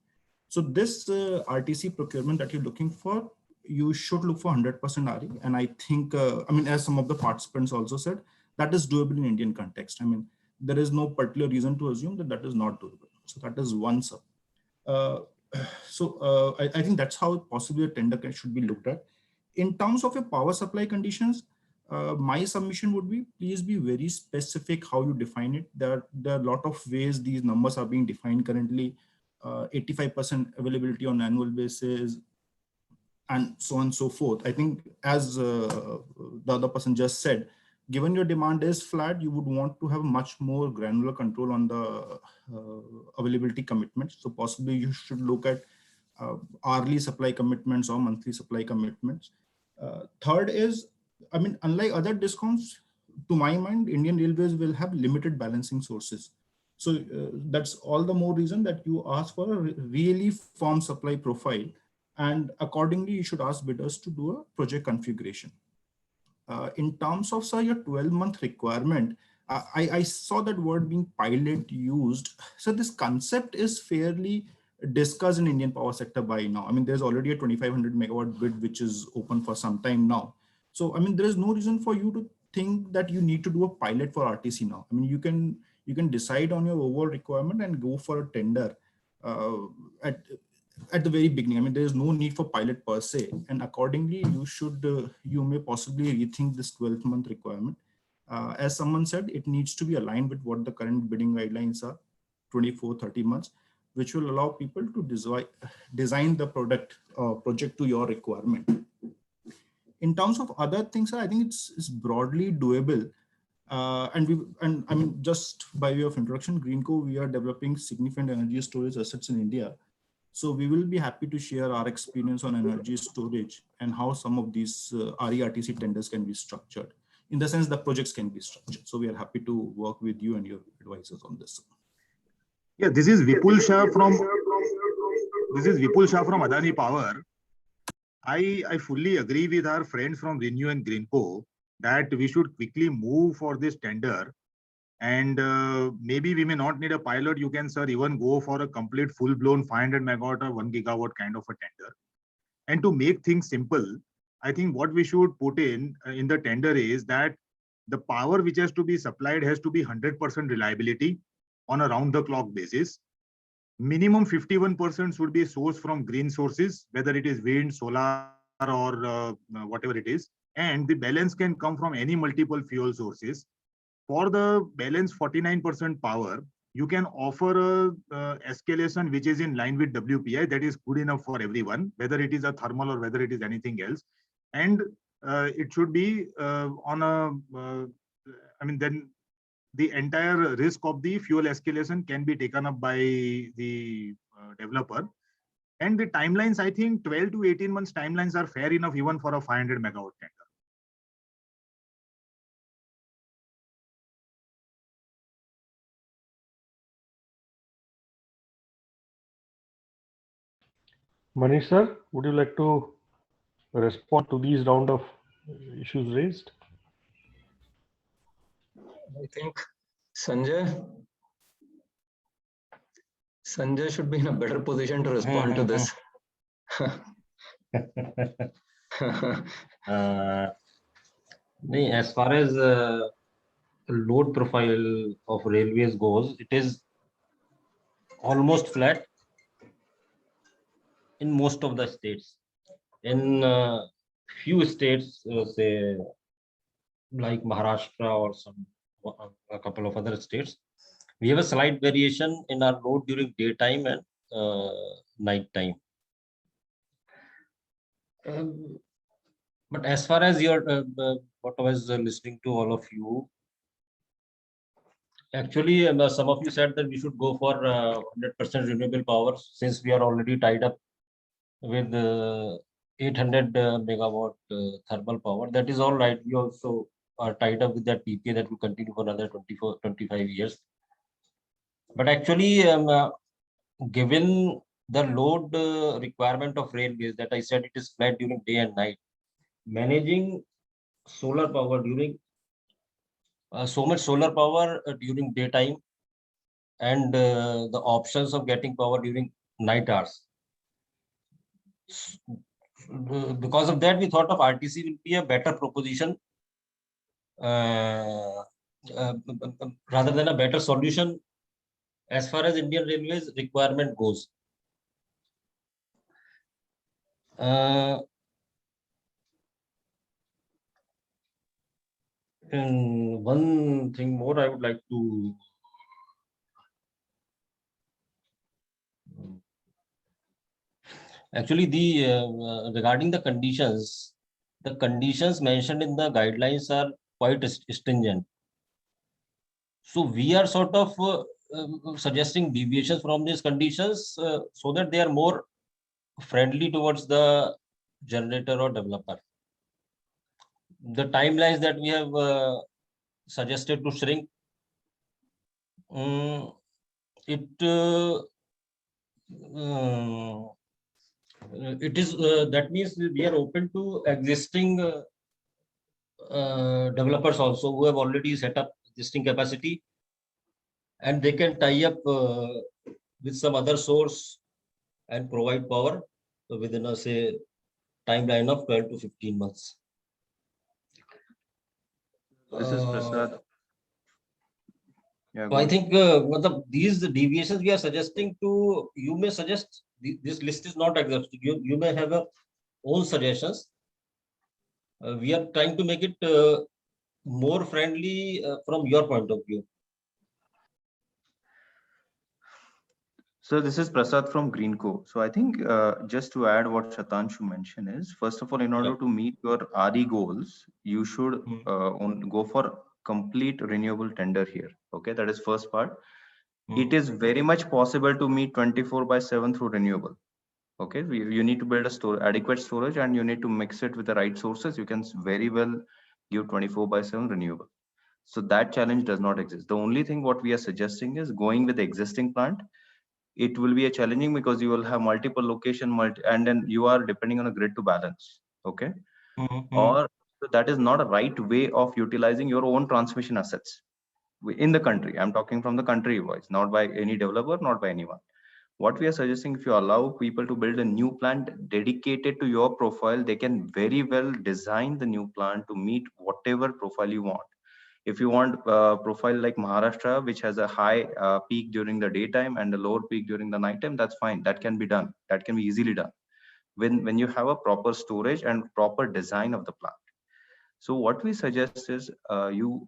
So this RTC procurement that you're looking for, you should look for 100% RE. And I think, I mean, as some of the participants also said, that is doable in Indian context. I mean, there is no particular reason to assume that that is not doable. So that is one, sir. I think that's how possibly a tender should be looked at. In terms of your power supply conditions, my submission would be, please be very specific how you define it. There are a lot of ways these numbers are being defined currently, 85% availability on annual basis, and so on and so forth. I think as the other person just said, given your demand is flat, you would want to have much more granular control on the availability commitments. So possibly you should look at hourly supply commitments or monthly supply commitments. Third is, I mean, unlike other discoms, to my mind, Indian Railways will have limited balancing sources. So that's all the more reason that you ask for a really firm supply profile. And accordingly, you should ask bidders to do a project configuration. In terms of, sir, your 12-month requirement, I saw that word being pilot used. So this concept is fairly discussed in Indian power sector by now. I mean, there's already a 2500 megawatt bid, which is open for some time now. So, I mean, there is no reason for you to think that you need to do a pilot for RTC now. I mean, you can decide on your overall requirement and go for a tender at the very beginning. I mean, there is no need for pilot per se, and accordingly, you may possibly rethink this 12-month requirement. As someone said, it needs to be aligned with what the current bidding guidelines are, 24-30 months, which will allow people to design the project to your requirement. In terms of other things, I think it's broadly doable. And I mean, just by way of introduction, Greenco, we are developing significant energy storage assets in India. So we will be happy to share our experience on energy storage and how some of these RE-RTC tenders can be structured. In the sense, the projects can be structured. So we are happy to work with you and your advisors on this. Yeah, this is Vipul Shah from Adani Power. I fully agree with our friends from Renew and Greenco that we should quickly move for this tender. And maybe we may not need a pilot. You can, sir, even go for a complete full-blown 500 megawatt or 1 gigawatt kind of a tender. And to make things simple, I think what we should put in the tender is that the power which has to be supplied has to be 100% reliability on a round-the-clock basis. Minimum 51% should be sourced from green sources, whether it is wind, solar, or whatever it is. And the balance can come from any multiple fuel sources. For the balance 49% power, you can offer a escalation which is in line with WPI, that is good enough for everyone, whether it is a thermal or whether it is anything else. And it should be on a, I mean, then the entire risk of the fuel escalation can be taken up by the developer. And the timelines, I think 12 to 18 months timelines are fair enough even for a 500 megawatt tender. Manish sir, would you like to respond to these round of issues raised? I think Sanjay should be in a better position to respond to this. As far as load profile of railways goes, it is almost flat in most of the states. In few states, say like Maharashtra or a couple of other states, we have a slight variation in our load during daytime and night time. But as far as your what I was listening to all of you, actually some of you said that we should go for 100% renewable power, since we are already tied up with 800 megawatt thermal power. That is all right. We also are tied up with that PPA that will continue for another 25 years. But actually, given the load requirement of railways, that I said it is flat during day and night, managing solar power during so much solar power during daytime, and the options of getting power during night hours. Because of that, we thought of RTC will be a better proposition rather than a better solution as far as Indian Railways requirement goes. And one thing more I would like to actually regarding the conditions mentioned in the guidelines are quite stringent. So we are sort of suggesting deviations from these conditions so that they are more friendly towards the generator or developer. The timelines that we have suggested to shrink, it is that means we are open to existing developers also who have already set up existing capacity, and they can tie up with some other source and provide power within a say timeline of 12 to 15 months. This is Prasad. Yeah, So I think these deviations we are suggesting to, you may suggest, this list is not exhaustive. You may have a own suggestions. We are trying to make it more friendly from your point of view. So this is Prasad from Greenco. So I think just to add what Shatanshu mentioned is, first of all, in order to meet your RE goals, you should go for complete renewable tender here. Okay, that is first part. It is very much possible to meet 24/7 through renewable. Okay, you need to build a adequate storage, and you need to mix it with the right sources. You can very well give 24/7 renewable. So that challenge does not exist. The only thing what we are suggesting is going with the existing plant. It will be a challenging because you will have multiple location, and then you are depending on a grid to balance. Okay, or that is not a right way of utilizing your own transmission assets in the country. I'm talking from the country wise, not by any developer, not by anyone. What we are suggesting, if you allow people to build a new plant dedicated to your profile, they can very well design the new plant to meet whatever profile you want. If you want a profile like Maharashtra, which has a high peak during the daytime and a lower peak during the nighttime, that's fine. That can be done. That can be easily done when you have a proper storage and proper design of the plant. So what we suggest is you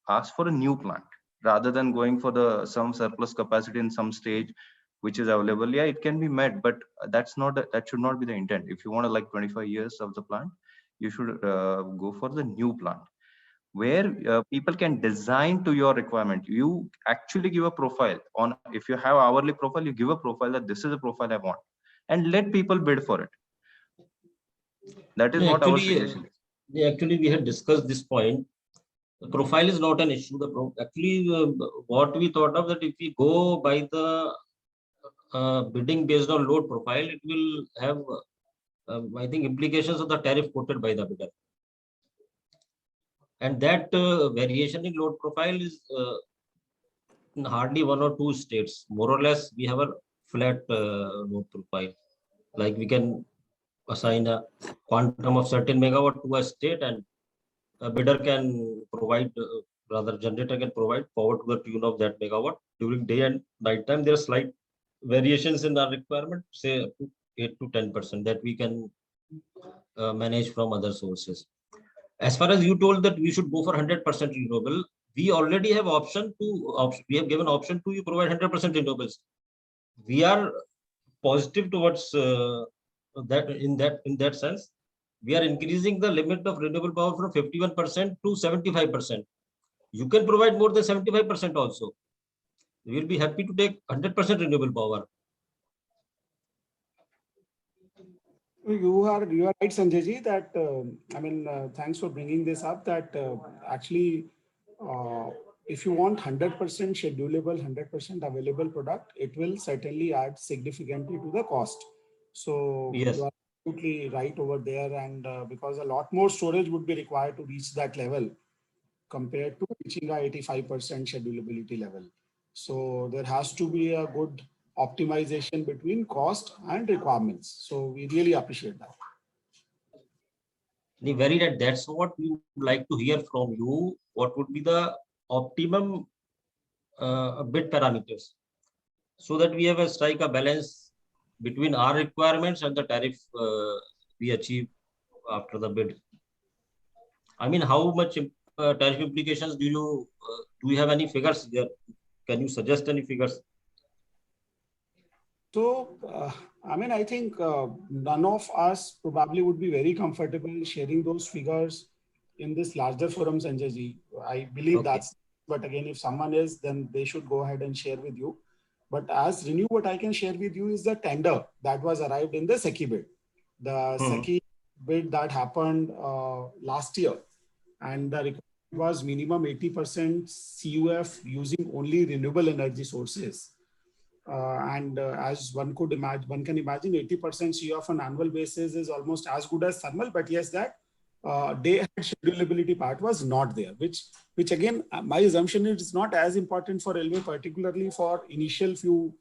ask for a new plant rather than going for some surplus capacity in some stage which is available. Yeah, it can be met, but that should not be the intent. If you want like 25 years of the plant, you should go for the new plant, where people can design to your requirement. You actually give a profile on, if you have hourly profile, you give a profile that this is a profile I want, and let people bid for it. That is what our suggestion is. Actually, we had discussed this point. The profile is not an issue. What we thought of that if we go by the bidding based on load profile, it will have, I think, implications of the tariff quoted by the bidder. And that variation in load profile is in hardly 1 or 2 states. More or less, we have a flat load profile. Like we can assign a quantum of certain megawatt to a state, and a bidder can provide, rather generator can provide power to the tune of that megawatt. During day and night time, there are slight variations in our requirement, say up to 8 to 10% that we can manage from other sources. As far as you told that we should go for 100% renewable, we already have we have given option to you provide 100% renewables. We are positive towards that in that sense, we are increasing the limit of renewable power from 51% to 75%. You can provide more than 75% also. We will be happy to take 100% renewable power. You are right, Sanjay ji, that thanks for bringing this up. That actually, if you want 100% schedulable, 100% available product, it will certainly add significantly to the cost. So Yes. you are absolutely right over there, and because a lot more storage would be required to reach that level compared to reaching a 85% schedulability level. So there has to be a good optimization between cost and requirements. So we really appreciate that. Very right. That's what we would like to hear from you. What would be the optimum bid parameters, so that we have a strike a balance between our requirements and the tariff we achieve after the bid. I mean, how much tariff implications do you have any figures here? Can you suggest any figures? So, I think none of us probably would be very comfortable sharing those figures in this larger forum, Sanjay ji. I believe that's, but again, if someone is, then they should go ahead and share with you. But as Renew, what I can share with you is the tender that was arrived in the SECI bid. The SECI bid that happened last year, and the requirement was minimum 80% CUF using only renewable energy sources. As one could imagine, one can imagine 80% CUF on annual basis is almost as good as thermal, but yes, that day-ahead schedulability part was not there, which again, my assumption is it's not as important for railway, particularly for initial few,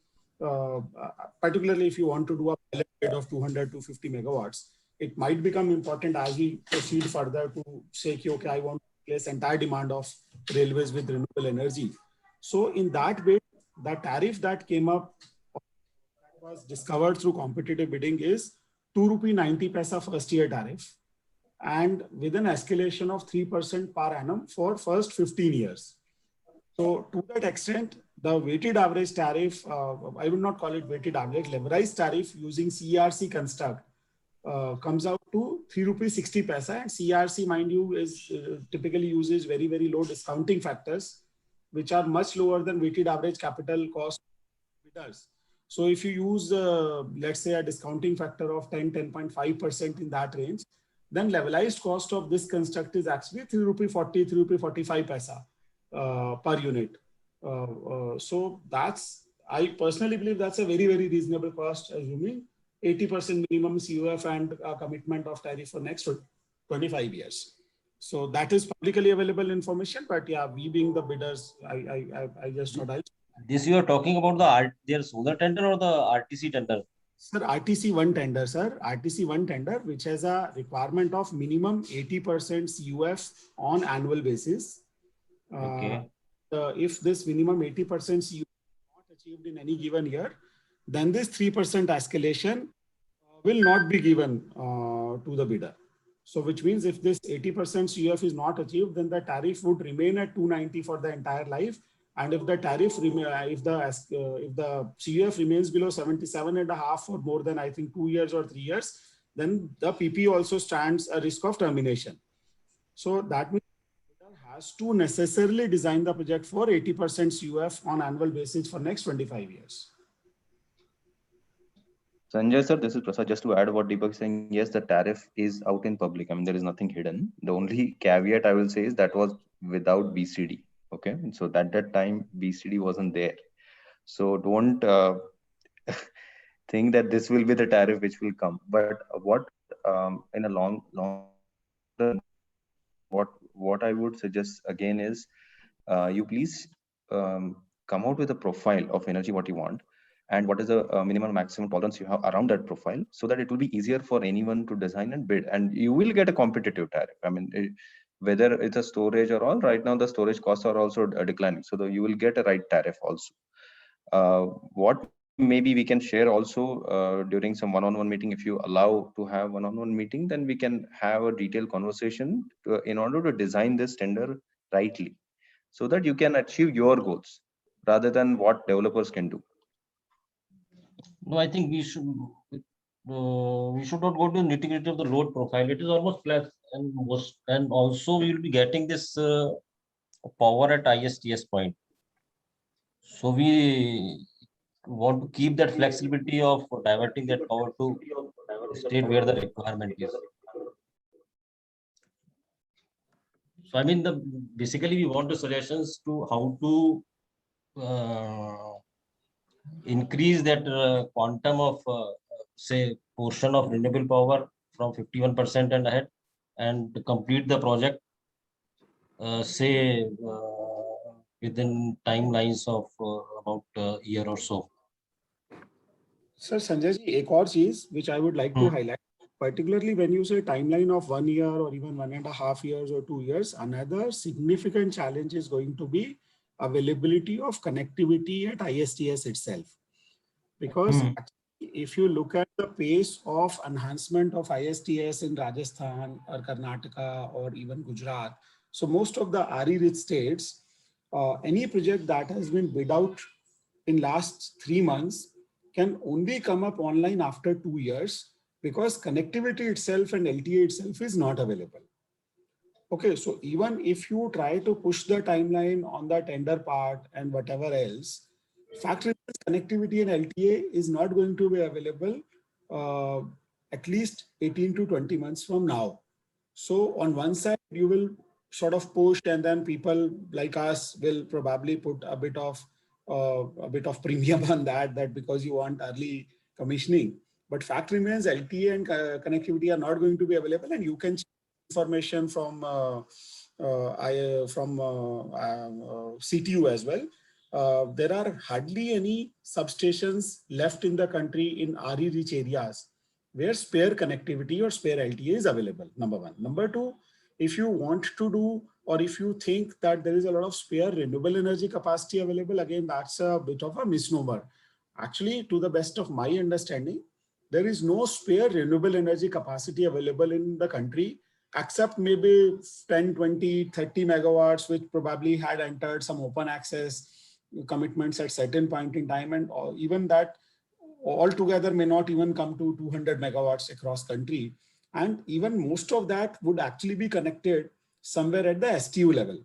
particularly if you want to do a pilot bid of 200 to 50 megawatts. It might become important as we proceed further to say, okay, I want to place entire demand of railways with renewable energy. So in that way, the tariff that came up, that was discovered through competitive bidding, is ₹2.90 first year tariff, and with an escalation of 3% per annum for first 15 years. So to that extent, the weighted average tariff, I would not call it weighted average, levelized tariff using CERC construct comes out to ₹3.60. And CERC, mind you, is typically uses very, very low discounting factors, which are much lower than weighted average capital cost bidders. So if you use, let's say, a discounting factor of 10.5% in that range, then levelized cost of this construct is actually ₹3.40, ₹3.45 per unit. So I personally believe that's a very, very reasonable cost, assuming 80% minimum CUF and a commitment of tariff for next 25 years. So that is publicly available information, but yeah, we being the bidders, I just thought This you are talking about their solar tender or the RTC tender? Sir, RTC1 tender, sir. RTC1 tender, which has a requirement of minimum 80% CUF on annual basis. If this minimum 80% CUF is not achieved in any given year, then this 3% escalation will not be given to the bidder. So which means if this 80% CUF is not achieved, then the tariff would remain at 290 for the entire life. And if the tariff, if the CUF remains below 77.5 for more than, I think, 2 years or 3 years, then the PP also stands a risk of termination. So that means the bidder has to necessarily design the project for 80% CUF on annual basis for next 25 years. Sanjay sir, this is Prasad. Just to add what Deepak is saying, yes, the tariff is out in public. I mean, there is nothing hidden. The only caveat I will say is that was without BCD. Okay, so at that time BCD wasn't there. So don't think that this will be the tariff which will come. But what in a long run, what I would suggest again is you please come out with a profile of energy what you want, and what is the minimum maximum tolerance you have around that profile, so that it will be easier for anyone to design and bid, and you will get a competitive tariff. I mean, whether it's a storage or all, right now the storage costs are also declining, so you will get a right tariff also. What maybe we can share also during some one-on-one meeting, if you allow to have one-on-one meeting, then we can have a detailed conversation in order to design this tender rightly, so that you can achieve your goals rather than what developers can do. No, I think we should not go to nitty-gritty of the load profile. It is almost flat, and also we will be getting this power at ISTS point. So we want to keep that flexibility of diverting that power to state where the requirement is. So I mean, basically we want the suggestions to how to increase that quantum of say portion of renewable power from 51% and ahead, and to complete the project say within timelines of about a year or so. Sir Sanjay ji, एक और चीज which I would like to highlight, particularly when you say timeline of 1 year or even 1.5 years or 2 years, another significant challenge is going to be availability of connectivity at ISTS itself. Because if you look at the pace of enhancement of ISTS in Rajasthan or Karnataka or even Gujarat, so most of the RE-rich states, any project that has been bid out in last 3 months can only come up online after 2 years, because connectivity itself and LTA itself is not available. Okay, so even if you try to push the timeline on the tender part and whatever else, factory connectivity and LTA is not going to be available at least 18 to 20 months from now. So on one side, you will sort of push, and then people like us will probably put a bit of premium on that because you want early commissioning. But fact remains, LTA and connectivity are not going to be available, and you can check information from CTU as well. There are hardly any substations left in the country in RE-rich areas where spare connectivity or spare LTA is available, number one. Number two, if you want to do, or if you think that there is a lot of spare renewable energy capacity available, again, that's a bit of a misnomer. Actually, to the best of my understanding, there is no spare renewable energy capacity available in the country, except maybe 10, 20, 30 megawatts, which probably had entered some open access commitments at certain point in time, and even that altogether may not even come to 200 megawatts across country. And even most of that would actually be connected somewhere at the STU level.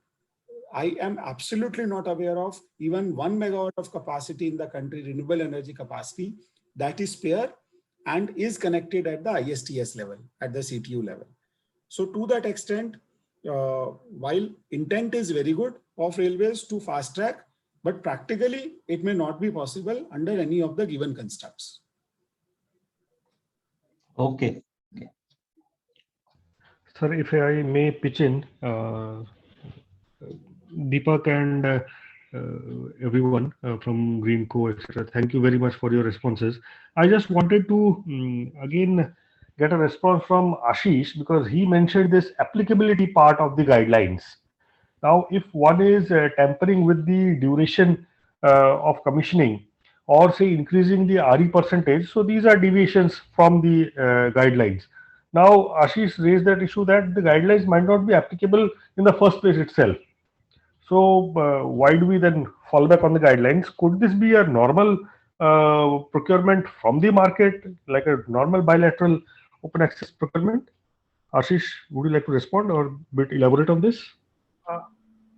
I am absolutely not aware of even 1 megawatt of capacity in the country, renewable energy capacity, that is spare and is connected at the ISTS level, at the CTU level. So to that extent, while intent is very good of railways to fast track, but practically it may not be possible under any of the given constructs. Okay. Sir, if I may pitch in, Deepak and everyone from Greenco, etc. Thank you very much for your responses. I just wanted to again get a response from Ashish, because he mentioned this applicability part of the guidelines. Now, if one is tampering with the duration of commissioning, or say increasing the RE percentage, so these are deviations from the guidelines. Now, Ashish raised that issue that the guidelines might not be applicable in the first place itself. So why do we then fall back on the guidelines? Could this be a normal procurement from the market, like a normal bilateral open access procurement? Ashish, would you like to respond or a bit elaborate on this?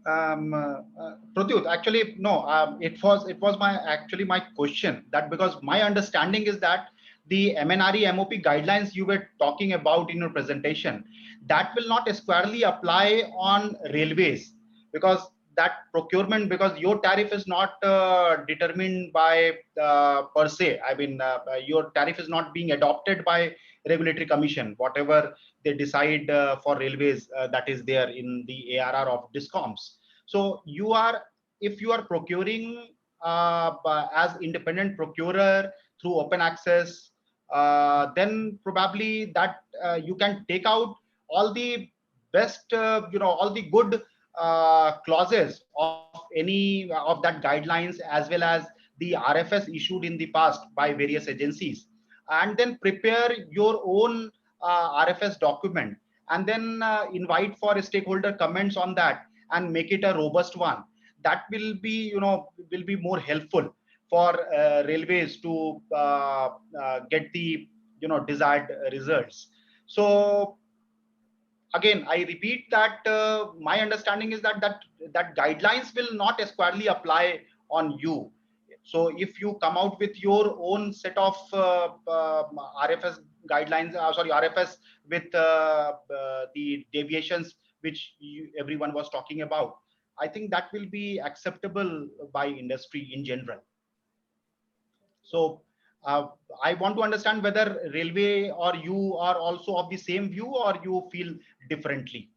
Pradyut, actually, no, it was my question, that because my understanding is that the MNRE MOP guidelines you were talking about in your presentation, that will not squarely apply on railways, because that procurement, because your tariff is not determined by per se. I mean, your tariff is not being adopted by regulatory commission. Whatever they decide for railways, that is there in the ARR of DISCOMs. So if you are procuring as independent procurer through open access, then probably that you can take out all the best, all the good clauses of any of that guidelines, as well as the RFS issued in the past by various agencies, and then prepare your own RFS document, and then invite for stakeholder comments on that and make it a robust one. That will be, more helpful for railways to get the, desired results. So again, I repeat that my understanding is that guidelines will not squarely apply on you. So if you come out with your own set of RFS guidelines, RFS with the deviations which everyone was talking about, I think that will be acceptable by industry in general. So I want to understand whether railway or you are also of the same view, or you feel differently.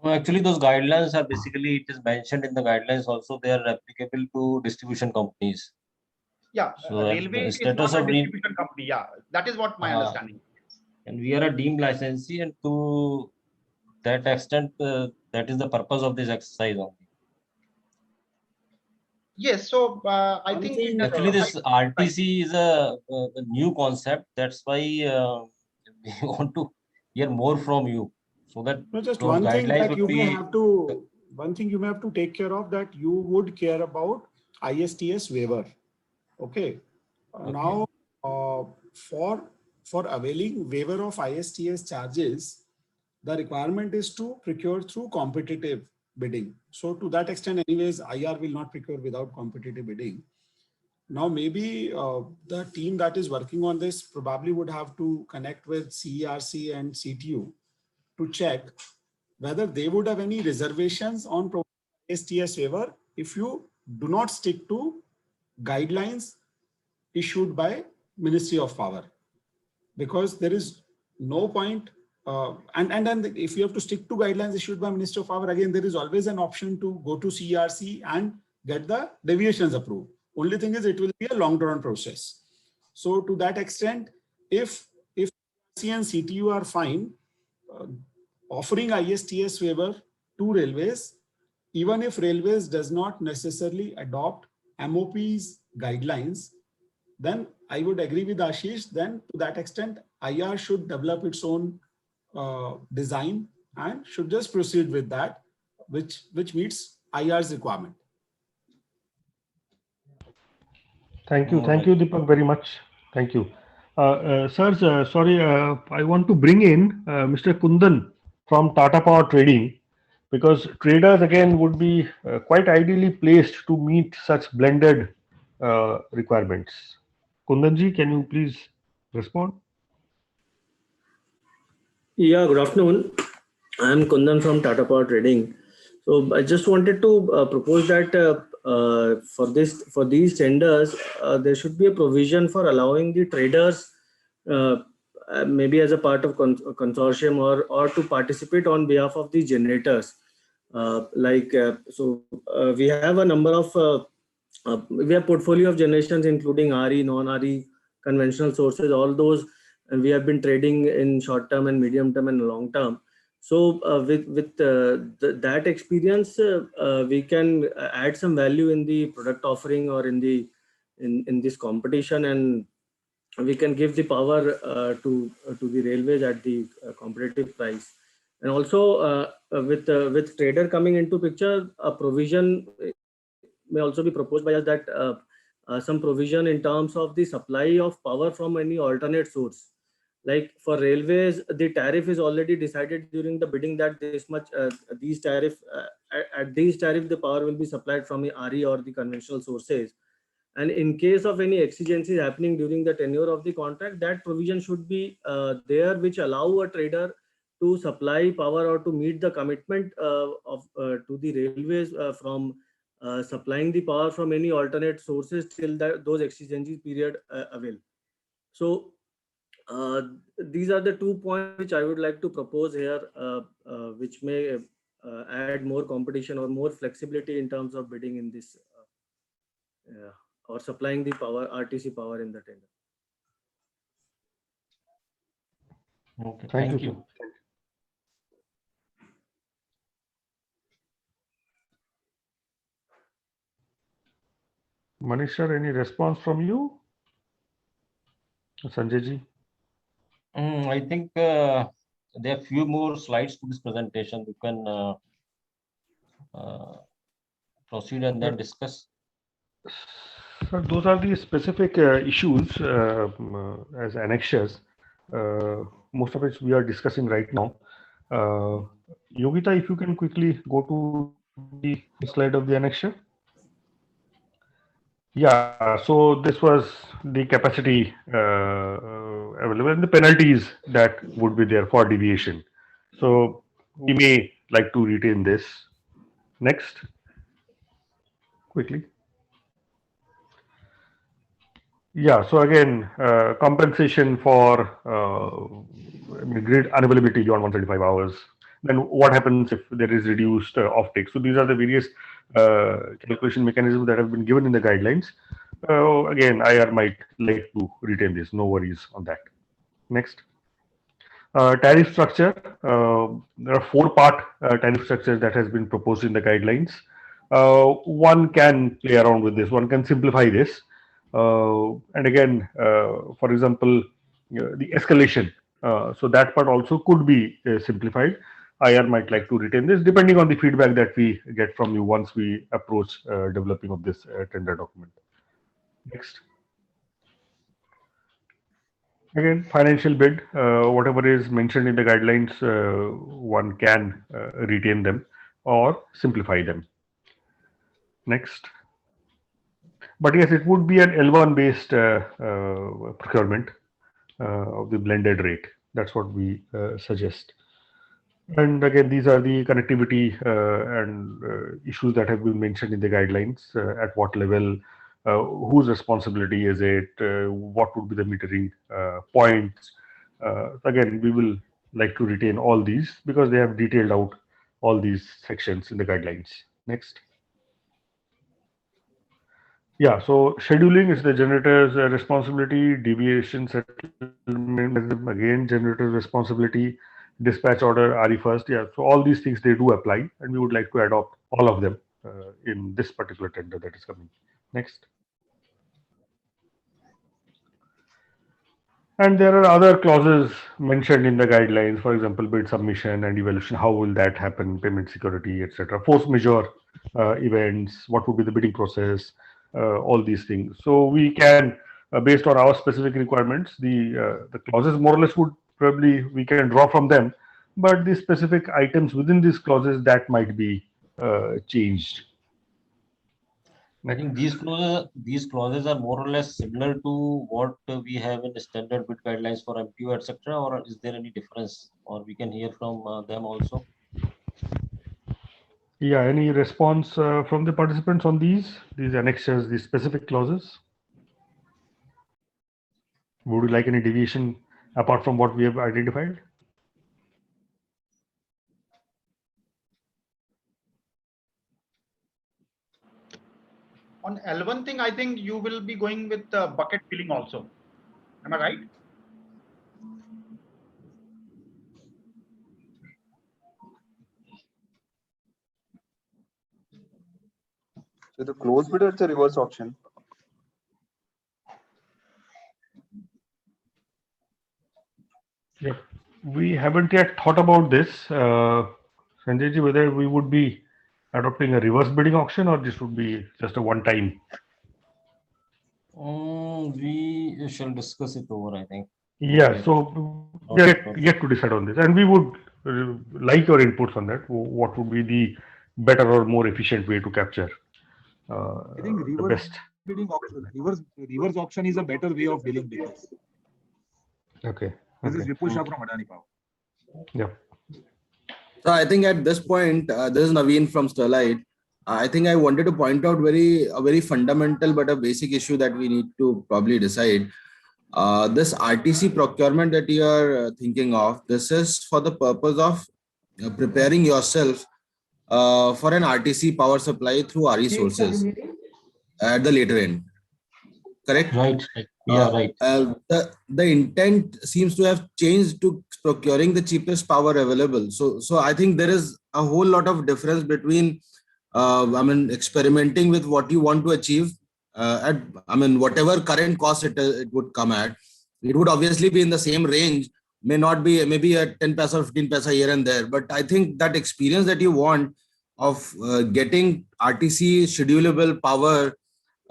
No, actually, those guidelines are basically, it is mentioned in the guidelines also, they are applicable to distribution companies. Yeah, So railway is not a distribution company. Yeah, that is what my understanding is. And we are a deemed licensee, and to that extent, that is the purpose of this exercise only. Yes, so I think actually this RTC is a new concept. That's why we want to hear more from you, so that No, just those one thing guidelines that would you may be. have to, one thing you may have to take care of, that you would care about ISTS waiver. Okay. Now, for availing waiver of ISTS charges, the requirement is to procure through competitive bidding. So to that extent, anyways, IR will not procure without competitive bidding. Now, maybe the team that is working on this probably would have to connect with CERC and CTU to check whether they would have any reservations on ISTS waiver if you do not stick to guidelines issued by Ministry of Power, because there is no point. And then if you have to stick to guidelines issued by Ministry of Power, again, there is always an option to go to CERC and get the deviations approved. Only thing is, it will be a long drawn process. So to that extent, if CERC and CTU are fine offering ISTS waiver to railways, even if railways does not necessarily adopt MOP's guidelines, then I would agree with Ashish. Then to that extent, IR should develop its own design and should just proceed with that, which meets IR's requirement. Thank you, Deepak, very much. Thank you. Sirs, sorry, I want to bring in Mr. Kundan from Tata Power Trading, because traders again would be quite ideally placed to meet such blended requirements. Kundanji, can you please respond? Yeah, good afternoon. I'm Kundan from Tata Power Trading. So I just wanted to propose that for these tenders, there should be a provision for allowing the traders, maybe as a part of consortium or to participate on behalf of the generators. We have a number of we have portfolio of generations including RE, non-RE, conventional sources, all those, and we have been trading in short term and medium term and long term. So with that experience, we can add some value in the product offering or in this competition, and we can give the power to the railways at the competitive price. And also with trader coming into picture, a provision may also be proposed by us that some provision in terms of the supply of power from any alternate source. Like for railways, the tariff is already decided during the bidding that this much these tariff at these tariff the power will be supplied from the RE or the conventional sources. And in case of any exigencies happening during the tenure of the contract, that provision should be there, which allow a trader to supply power or to meet the commitment to the railways from supplying the power from any alternate sources till those exigencies period avail. So these are the 2 points which I would like to propose here, which may add more competition or more flexibility in terms of bidding in this or supplying the power, RTC power in the tender. Okay, thank you. Manish sir, any response from you? Sanjay ji? I think there are few more slides to this presentation. You can proceed and then discuss. So those are the specific issues as annexures, most of which we are discussing right now. Yogita, if you can quickly go to the slide of the annexure. Yeah, so this was the capacity available and the penalties that would be there for deviation. So we may like to retain this. Next, quickly. Yeah, so again, compensation for grid unavailability beyond 135 hours. Then what happens if there is reduced offtake? So these are the various calculation mechanisms that have been given in the guidelines. Again, IR might like to retain this, no worries on that. Next. Tariff structure. There are 4-part tariff structure that has been proposed in the guidelines. One can play around with this, one can simplify this. And again, for example, the escalation. So that part also could be simplified. IR might like to retain this depending on the feedback that we get from you once we approach developing of this tender document. Next. Again, financial bid, whatever is mentioned in the guidelines, one can retain them or simplify them. Next. But yes, it would be an L1 based procurement of the blended rate. That's what we suggest. And again, these are the connectivity and issues that have been mentioned in the guidelines. At what level, whose responsibility is it? What would be the metering points? Again, we will like to retain all these because they have detailed out all these sections in the guidelines. Next. Yeah, so scheduling is the generator's responsibility, deviation settlement is again generator's responsibility, dispatch order, RE first. Yeah, so all these things they do apply, and we would like to adopt all of them in this particular tender that is coming. Next. And there are other clauses mentioned in the guidelines, for example, bid submission and evaluation. How will that happen? Payment security, etc. Force majeure events. What would be the bidding process? All these things. So we can, based on our specific requirements, the clauses more or less would probably we can draw from them, but the specific items within these clauses that might be changed. I think these clauses are more or less similar to what we have in the standard bid guidelines for MTO, etc. Or is there any difference? Or we can hear from them also. Yeah, any response from the participants on these annexures, these specific clauses? Would you like any deviation apart from what we have identified? On L1 thing, I think you will be going with bucket filling also. Am I right? So the closed bid or it's a reverse auction? Yeah, we haven't yet thought about this, Sanjay ji, whether we would be adopting a reverse bidding auction or this would be just a one-time. We shall discuss it over, I think. Yeah, so we are yet to decide on this, and we would like your inputs on that. What would be the better or more efficient way to capture I think the reverse best? bidding auction, reverse auction is a better way of dealing with this. Okay. This is Okay. Vipul Shah from Adani Power. Yeah. So I think at this point, this is Naveen from Sterlite. I think I wanted to point out a very fundamental but a basic issue that we need to probably decide. This RTC procurement that you are thinking of, this is for the purpose of preparing yourself for an RTC power supply through RE sources at the later end. Correct? Right. Yeah, right. The intent seems to have changed to procuring the cheapest power available. So I think there is a whole lot of difference between, experimenting with what you want to achieve at, whatever current cost it would come at. It would obviously be in the same range, may not be maybe a 10 paisa or 15 paisa here and there. But I think that experience that you want of getting RTC schedulable power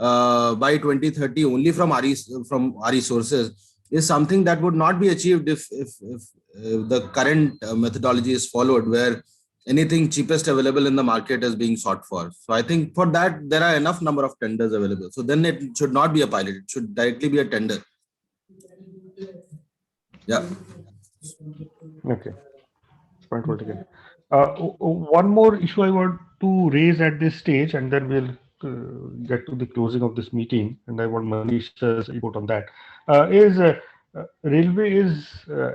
by 2030 only from RE sources is something that would not be achieved if the current methodology is followed, where anything cheapest available in the market is being sought for. So I think for that, there are enough number of tenders available. So then it should not be a pilot. It should directly be a tender. Yeah. Okay. Point well taken. One more issue I want to raise at this stage, and then we'll get to the closing of this meeting, and I want Manish's report on that. Railway is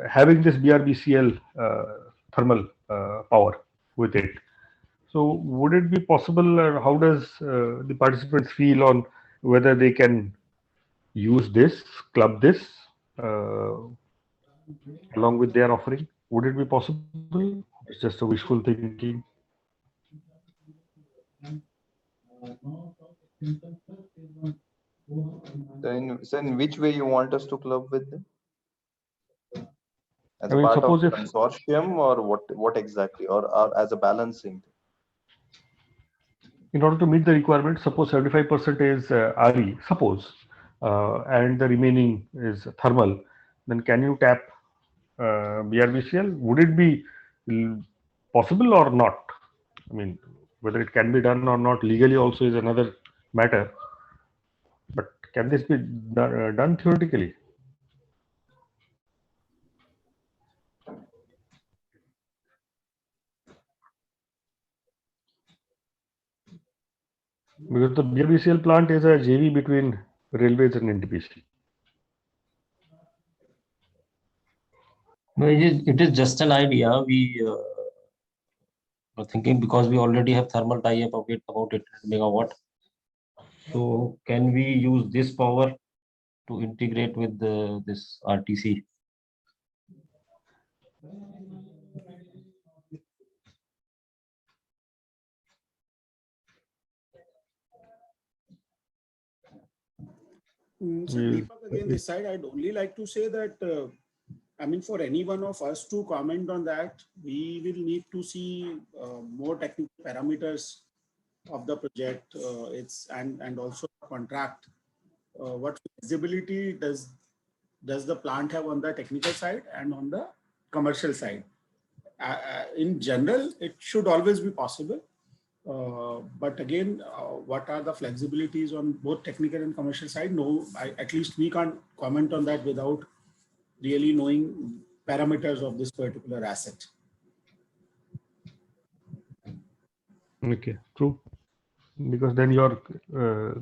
having this BRBCL thermal power with it. So would it be possible, how does the participants feel on whether they can use this, club this along with their offering? Would it be possible? It's just a wishful thinking. So in which way you want us to club with them? As a I mean, part of suppose if consortium, or what exactly, or as a balancing? in order to meet the requirement, suppose 75% is RE, suppose, and the remaining is thermal, then can you tap BRBCL? Would it be possible or not? I mean, whether it can be done or not legally also is another matter. But can this be done theoretically? Because the BRBCL plant is a JV between railways and NTPC. No, it is just an idea. We are thinking, because we already have thermal tie-up of about 800 megawatt. So can we use this power to integrate with this RTC? So Deepak, again, this side, I'd only like to say that, I mean, for any one of us to comment on that, we will need to see more technical parameters of the project. And also contract. What flexibility does the plant have on the technical side and on the commercial side? In general, it should always be possible. But again, what are the flexibilities on both technical and commercial side? No, at least we can't comment on that without really knowing parameters of this particular asset. Okay, true. Because then your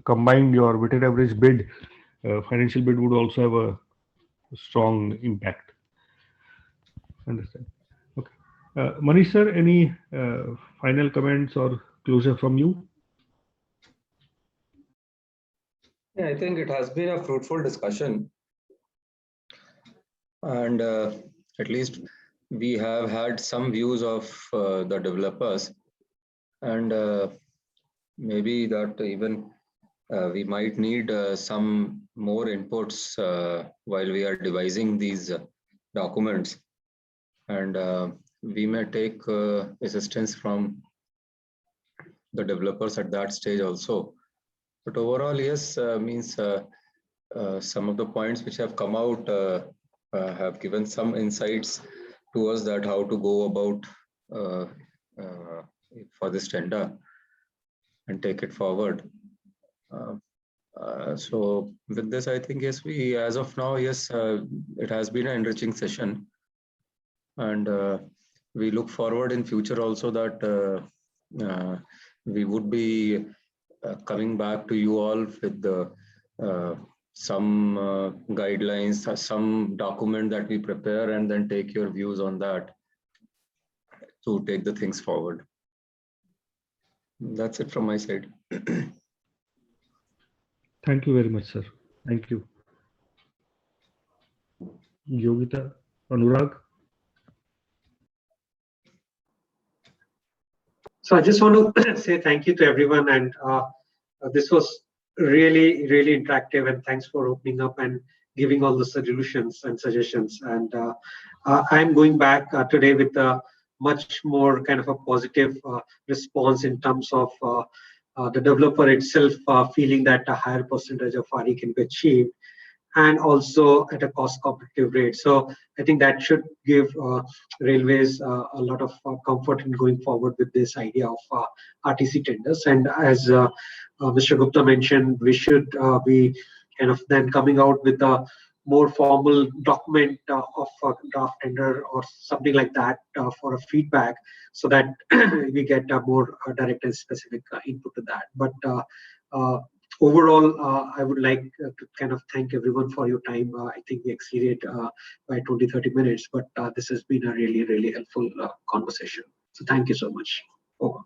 combined your weighted average bid, financial bid would also have a strong impact. Understand. Okay. Manish sir, any final comments or closure from you? Yeah, I think it has been a fruitful discussion. And at least we have had some views of the developers, and maybe that even we might need some more inputs while we are devising these documents, and we may take assistance from the developers at that stage also. But overall, yes, means some of the points which have come out have given some insights to us that how to go about for this tender and take it forward. So with this, I think, yes, we, as of now, yes, it has been an enriching session. And we look forward in future also that we would be coming back to you all with the some guidelines, some document that we prepare, and then take your views on that to take the things forward. That's it from my side. Thank you very much, sir. Thank you. Yogita, Anurag. So I just want to say thank you to everyone, and this was really, really interactive, and thanks for opening up and giving all the solutions and suggestions. And I'm going back today with a much more kind of a positive response in terms of the developer itself feeling that a higher percentage of RE can be achieved, and also at a cost competitive rate. So I think that should give railways a lot of comfort in going forward with this idea of RTC tenders. And as Mr. Gupta mentioned, we should be kind of then coming out with a more formal document of a draft tender or something like that for a feedback, so that we get a more direct and specific input to that. But overall, I would like to kind of thank everyone for your time. I think we exceeded by 20-30 minutes, but this has been a really, really helpful conversation. So thank you so much. Over.